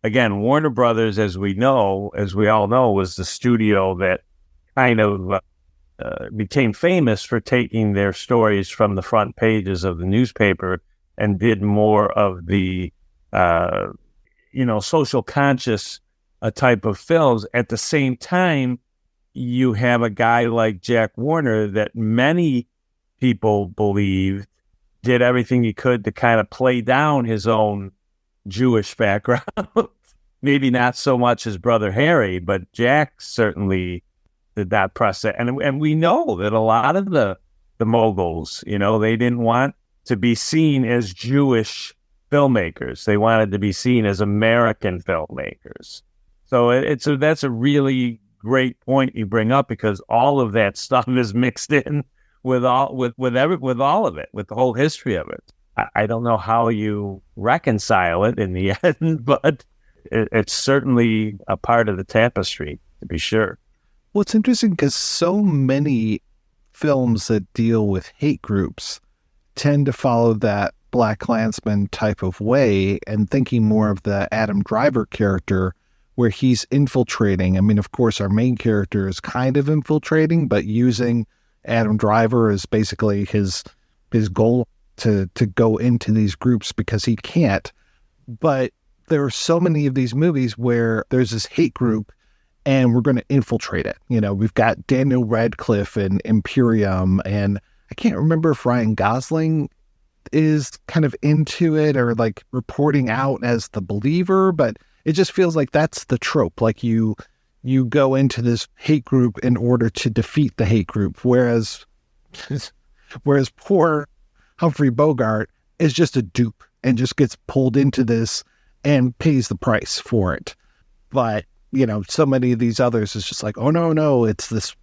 again, Warner Brothers, as we all know, was the studio that kind of became famous for taking their stories from the front pages of the newspaper and did more of the, social conscious type of films. At the same time, you have a guy like Jack Warner that many people believe did everything he could to kind of play down his own Jewish background. Maybe not so much his brother Harry, but Jack certainly did not press it. And we know that a lot of the moguls, they didn't want to be seen as Jewish filmmakers. They wanted to be seen as American filmmakers. So that's a really great point you bring up, because all of that stuff is mixed in with all of it, with the whole history of it. I don't know how you reconcile it in the end, but it's certainly a part of the tapestry, to be sure. Well, it's interesting because so many films that deal with hate groups tend to follow that Black Klansman type of way, and thinking more of the Adam Driver character where he's infiltrating. I mean, of course, our main character is kind of infiltrating, but using Adam Driver is basically his goal to go into these groups because he can't. But there are so many of these movies where there's this hate group and we're going to infiltrate it. We've got Daniel Radcliffe in Imperium, and I can't remember if Ryan Gosling is kind of into it or like reporting out as the believer, but it just feels like that's the trope. Like you go into this hate group in order to defeat the hate group, whereas poor Humphrey Bogart is just a dupe and just gets pulled into this and pays the price for it. But, so many of these others is just like, oh, no, it's this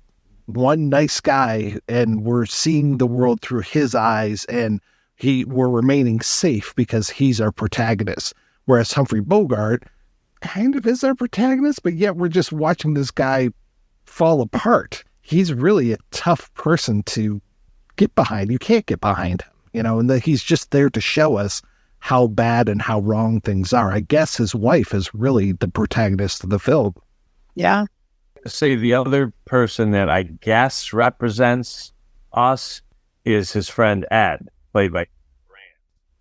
one nice guy and we're seeing the world through his eyes and we're remaining safe because he's our protagonist. Whereas Humphrey Bogart kind of is our protagonist, but yet we're just watching this guy fall apart. He's really a tough person to get behind. You can't get behind him, and that he's just there to show us how bad and how wrong things are. I guess his wife is really the protagonist of the film. Yeah. Say the other person that I guess represents us is his friend Ed, played by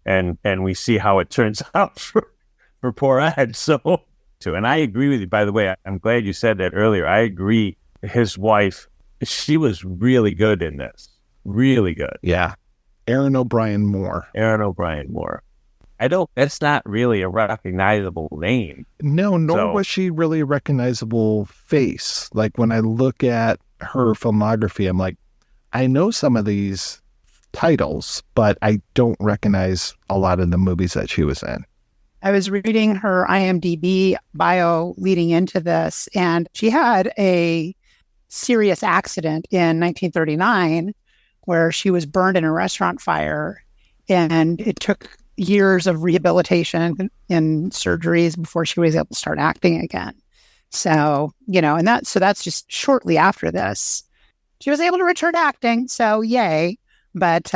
Rahne. And we see how it turns out for poor Ed. And I agree with you, by the way. I'm glad you said that earlier. I agree. His wife, she was really good in this. Really good. Yeah. Erin O'Brien Moore. That's not really a recognizable name. No, nor was she really a recognizable face. Like when I look at her filmography, I'm like, I know some of these titles, but I don't recognize a lot of the movies that she was in. I was reading her IMDb bio leading into this, and she had a serious accident in 1939 where she was burned in a restaurant fire, and it took years of rehabilitation and surgeries before she was able to start acting again. So, that's just shortly after this. She was able to return to acting, so yay. But,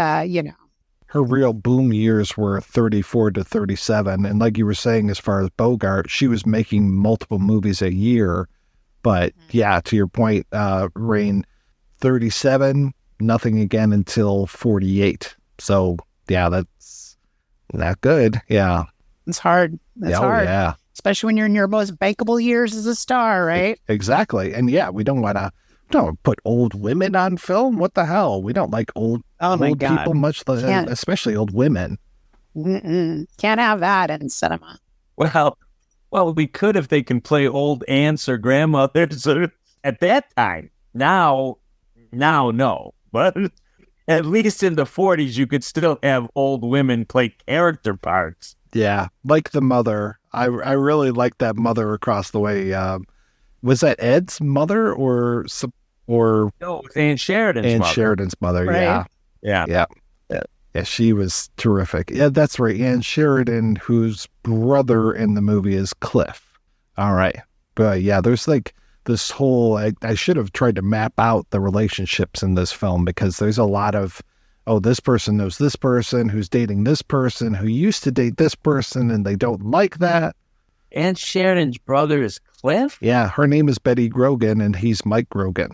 her real boom years were 34 to 37. And like you were saying, as far as Bogart, she was making multiple movies a year. But yeah, to your point, Rahne, 37, nothing again until 48. So yeah, that's not good. Yeah. It's hard. It's hard. Yeah. Especially when you're in your most bankable years as a star, right? Exactly. And yeah, we don't put old women on film. What the hell? We don't like old people much, especially old women. Can't have that in cinema. Well, we could if they can play old aunts or grandmothers at that time. Now, no. But at least in the 40s, you could still have old women play character parts. Yeah, like the mother. I really like that mother across the way. Was that Ed's mother or no? It's Aunt Sheridan's mother. Aunt Sheridan's mother. Right. Yeah. She was terrific. Yeah, that's right. Aunt Sheridan, whose brother in the movie is Cliff. All right, but yeah, there's like this whole. I should have tried to map out the relationships in this film because there's a lot of. Oh, this person knows this person who's dating this person who used to date this person and they don't like that. Aunt Sheridan's brother is Cliff? Yeah, her name is Betty Grogan and he's Mike Grogan.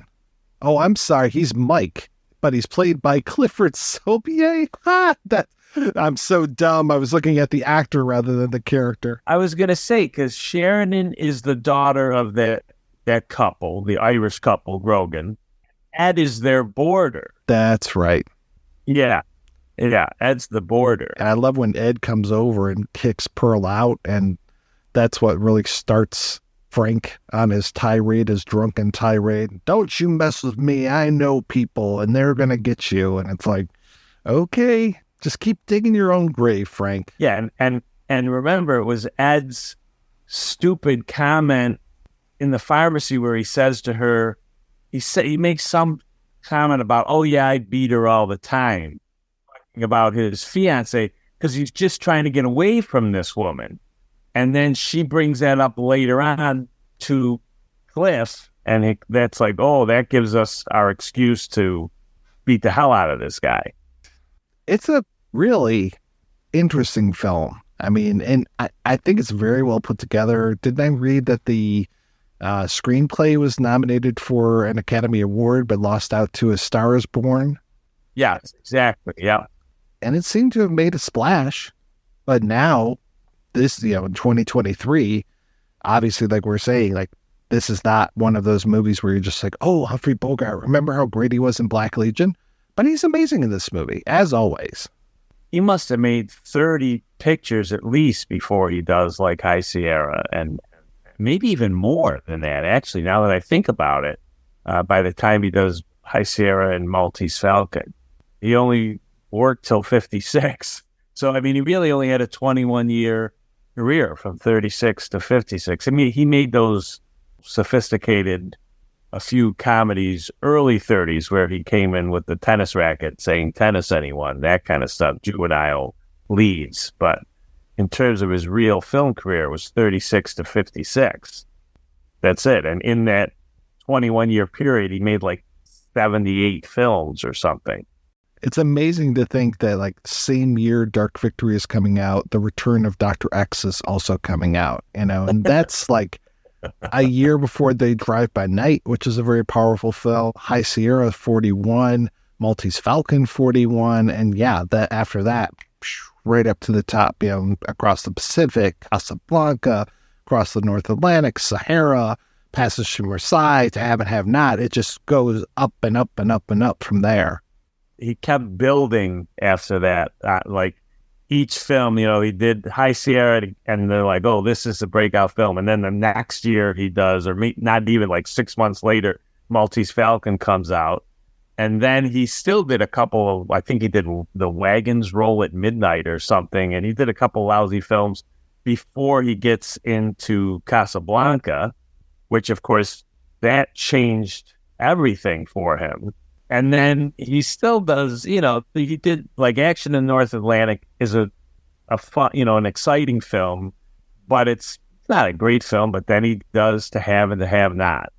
Oh, I'm sorry, he's Mike, but he's played by Clifford Sobier. I'm so dumb. I was looking at the actor rather than the character. I was going to say, because Sheridan is the daughter of that couple, the Irish couple, Grogan. Ed is their boarder. That's right. Yeah, Ed's the boarder. And I love when Ed comes over and kicks Pearl out, and that's what really starts Frank on his tirade, his drunken tirade. Don't you mess with me. I know people, and they're going to get you. And it's like, okay, just keep digging your own grave, Frank. Yeah, and remember, it was Ed's stupid comment in the pharmacy where he says to her, he makes some comment about, oh yeah, I beat her all the time, talking about his fiance, because he's just trying to get away from this woman. And then she brings that up later on to Cliff, and that's like, oh, that gives us our excuse to beat the hell out of this guy. It's a really interesting film. I mean, and I think it's very well put together. Didn't I read that the screenplay was nominated for an Academy Award, but lost out to A Star is Born? Yes, exactly. Yeah. And it seemed to have made a splash. But now, this, in 2023, obviously, like we're saying, like, this is not one of those movies where you're just like, oh, Humphrey Bogart, remember how great he was in Black Legion? But he's amazing in this movie, as always. He must have made 30 pictures at least before he does like High Sierra, and maybe even more than that, actually, now that I think about it, by the time he does High Sierra and Maltese Falcon. He only worked till 56. So, I mean, he really only had a 21-year career from 36 to 56. I mean, he made those sophisticated, a few comedies, early 30s, where he came in with the tennis racket saying tennis anyone, that kind of stuff, juvenile leads. But in terms of his real film career, it was 36 to 56. That's it. And in that 21-year period, he made like 78 films or something. It's amazing to think that, like, same year Dark Victory is coming out, The Return of Dr. X is also coming out, and that's like a year before They Drive by Night, which is a very powerful film. High Sierra 41, Maltese Falcon 41, and yeah, that after that, right up to the top, across the Pacific, Casablanca, across the North Atlantic, Sahara, Passage to Versailles, To Have and Have Not. It just goes up and up and up and up from there. He kept building after that. Like each film, he did High Sierra, and they're like, oh, this is a breakout film. And then the next year he does, or not even like 6 months later, Maltese Falcon comes out. And then he still did a couple of, I think he did The Wagons Roll at Midnight or something. And he did a couple lousy films before he gets into Casablanca, which, of course, that changed everything for him. And then he still does, he did like Action in the North Atlantic is a fun, an exciting film, but it's not a great film. But then he does To Have and To Have Not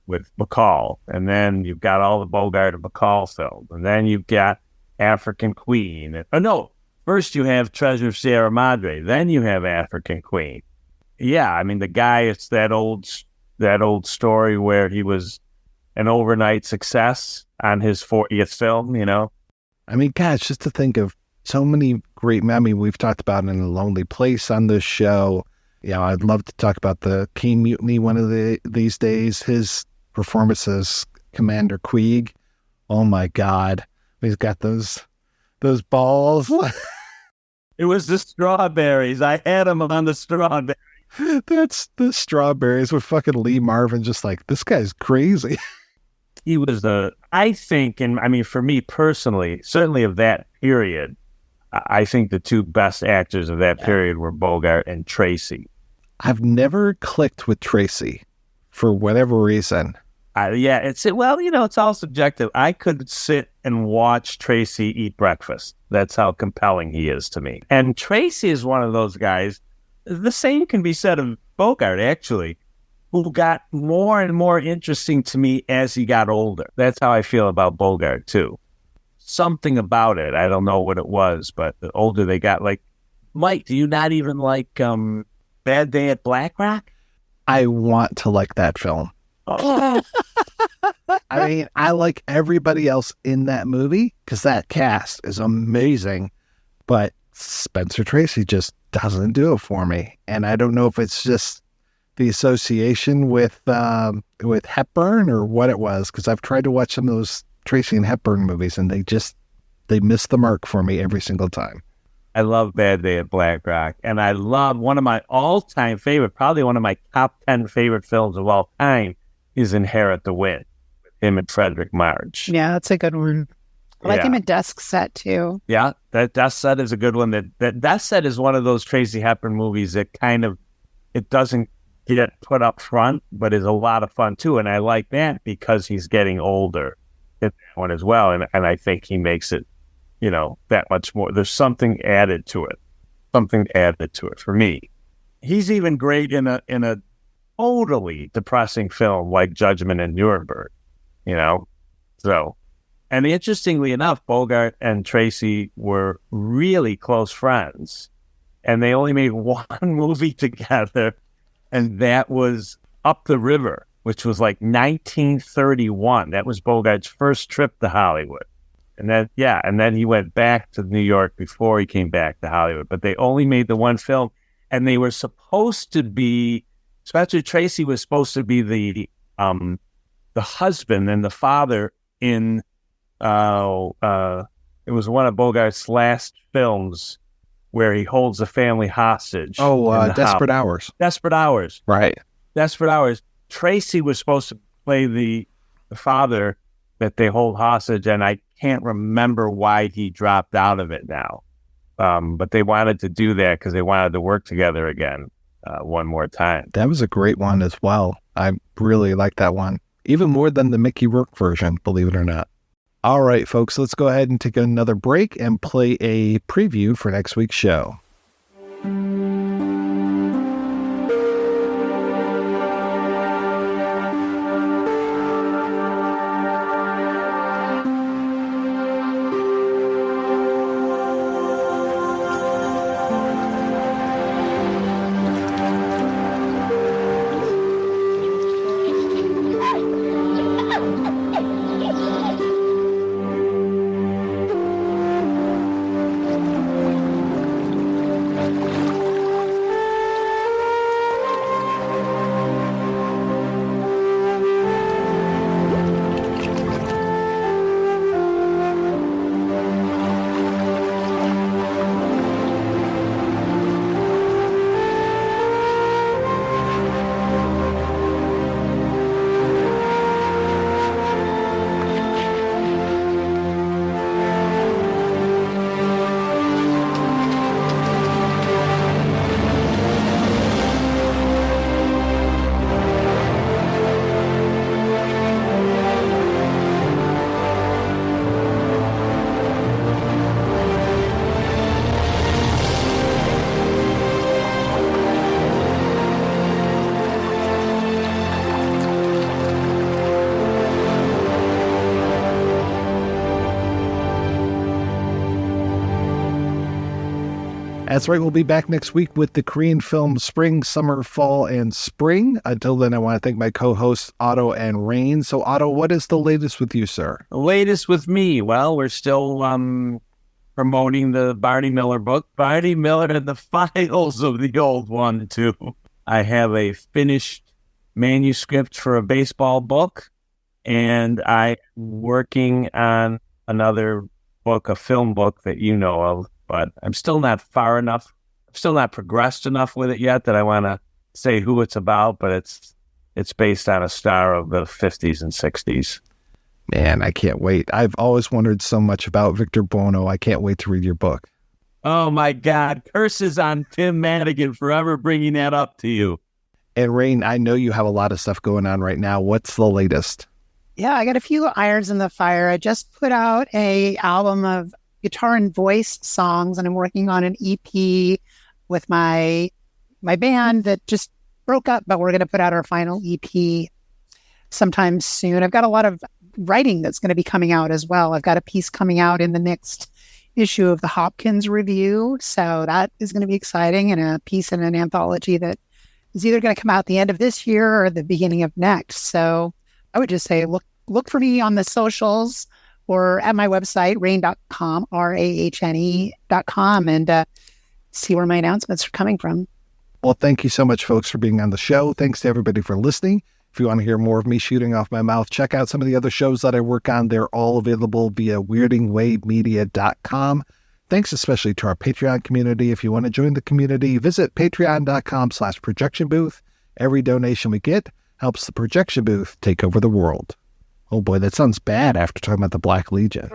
with Bacall. And then you've got all the Bogart and Bacall films. And then you've got African Queen. Oh, no. First you have Treasure of Sierra Madre. Then you have African Queen. Yeah, I mean, the guy, it's that old story where he was an overnight success on his 40th film, you know? I mean, gosh, just to think of so many great, I mean, we've talked about In a Lonely Place on this show. Yeah, I'd love to talk about the King Mutiny one of these days. His performance as Commander Queeg. Oh my God. He's got those balls. It was the strawberries. I had him on the strawberries. That's the strawberries with fucking Lee Marvin, just like, this guy's crazy. He was I think, and I mean, for me personally, certainly of that period, I think the two best actors of that period were Bogart and Tracy. I've never clicked with Tracy for whatever reason. It's all subjective. I could sit and watch Tracy eat breakfast. That's how compelling he is to me. And Tracy is one of those guys, the same can be said of Bogart, actually, who got more and more interesting to me as he got older. That's how I feel about Bogart, too. Something about it. I don't know what it was, but the older they got, like, Mike, do you not even like Bad Day at Black Rock? I want to like that film. I mean, I like everybody else in that movie because that cast is amazing, but Spencer Tracy just doesn't do it for me. And I don't know if it's just the association with Hepburn or what it was, because I've tried to watch some of those Tracy and Hepburn movies and they miss the mark for me every single time. I love Bad Day at Black Rock, and I love one of my all-time favorite, probably one of my top 10 favorite films of all time, is Inherit the Wind, with him and Frederick March. Yeah, that's a good one. I like him at Desk Set, too. Yeah, that Desk Set is a good one. That Desk Set is one of those Tracy Hepburn movies that it doesn't get put up front, but is a lot of fun, too. And I like that because he's getting older in that one as well. And I think he makes it, that much more. There's something added to it for me. He's even great in a totally depressing film like Judgment in Nuremberg, So, and interestingly enough, Bogart and Tracy were really close friends, and they only made one movie together, and that was Up the River, which was like 1931. That was Bogart's first trip to Hollywood. And then he went back to New York before he came back to Hollywood. But they only made the one film, and they were supposed to be, Spencer Tracy was supposed to be the husband and the father in, it was one of Bogart's last films where he holds the family hostage. Desperate Hours. Desperate Hours. Right. Desperate Hours. Tracy was supposed to play the father that they hold hostage, and I can't remember why he dropped out of it now. But they wanted to do that because they wanted to work together again one more time. That was a great one as well. I really like that one, even more than the Mickey Rourke version, believe it or not. All right, folks, let's go ahead and take another break and play a preview for next week's show. That's right. We'll be back next week with the Korean film Spring, Summer, Fall, and Spring. Until then, I want to thank my co-hosts, Otto and Rahne. So, Otto, what is the latest with you, sir? The latest with me? Well, we're still promoting the Barney Miller book, Barney Miller and the Files of the Old One, too. I have a finished manuscript for a baseball book, and I'm working on another book, a film book that you know of, but I'm still not far enough. I'm still not progressed enough with it yet that I want to say who it's about, but it's based on a star of the 50s and 60s. Man, I can't wait. I've always wondered so much about Victor Buono. I can't wait to read your book. Oh, my God. Curses on Tim Madigan for ever bringing that up to you. And Rahne, I know you have a lot of stuff going on right now. What's the latest? Yeah, I got a few irons in the fire. I just put out a album of guitar and voice songs, and I'm working on an EP with my band that just broke up, but we're going to put out our final EP sometime soon. I've got a lot of writing that's going to be coming out as well. I've got a piece coming out in the next issue of the Hopkins Review, so that is going to be exciting, and a piece in an anthology that is either going to come out at the end of this year or the beginning of next. So I would just say look for me on the socials or at my website, rahne.com, RAHNE.com, and see where my announcements are coming from. Well, thank you so much, folks, for being on the show. Thanks to everybody for listening. If you want to hear more of me shooting off my mouth, check out some of the other shows that I work on. They're all available via weirdingwaymedia.com. Thanks especially to our Patreon community. If you want to join the community, visit patreon.com/projection booth. Every donation we get helps the projection booth take over the world. Oh boy, that sounds bad after talking about the Black Legion.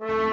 you.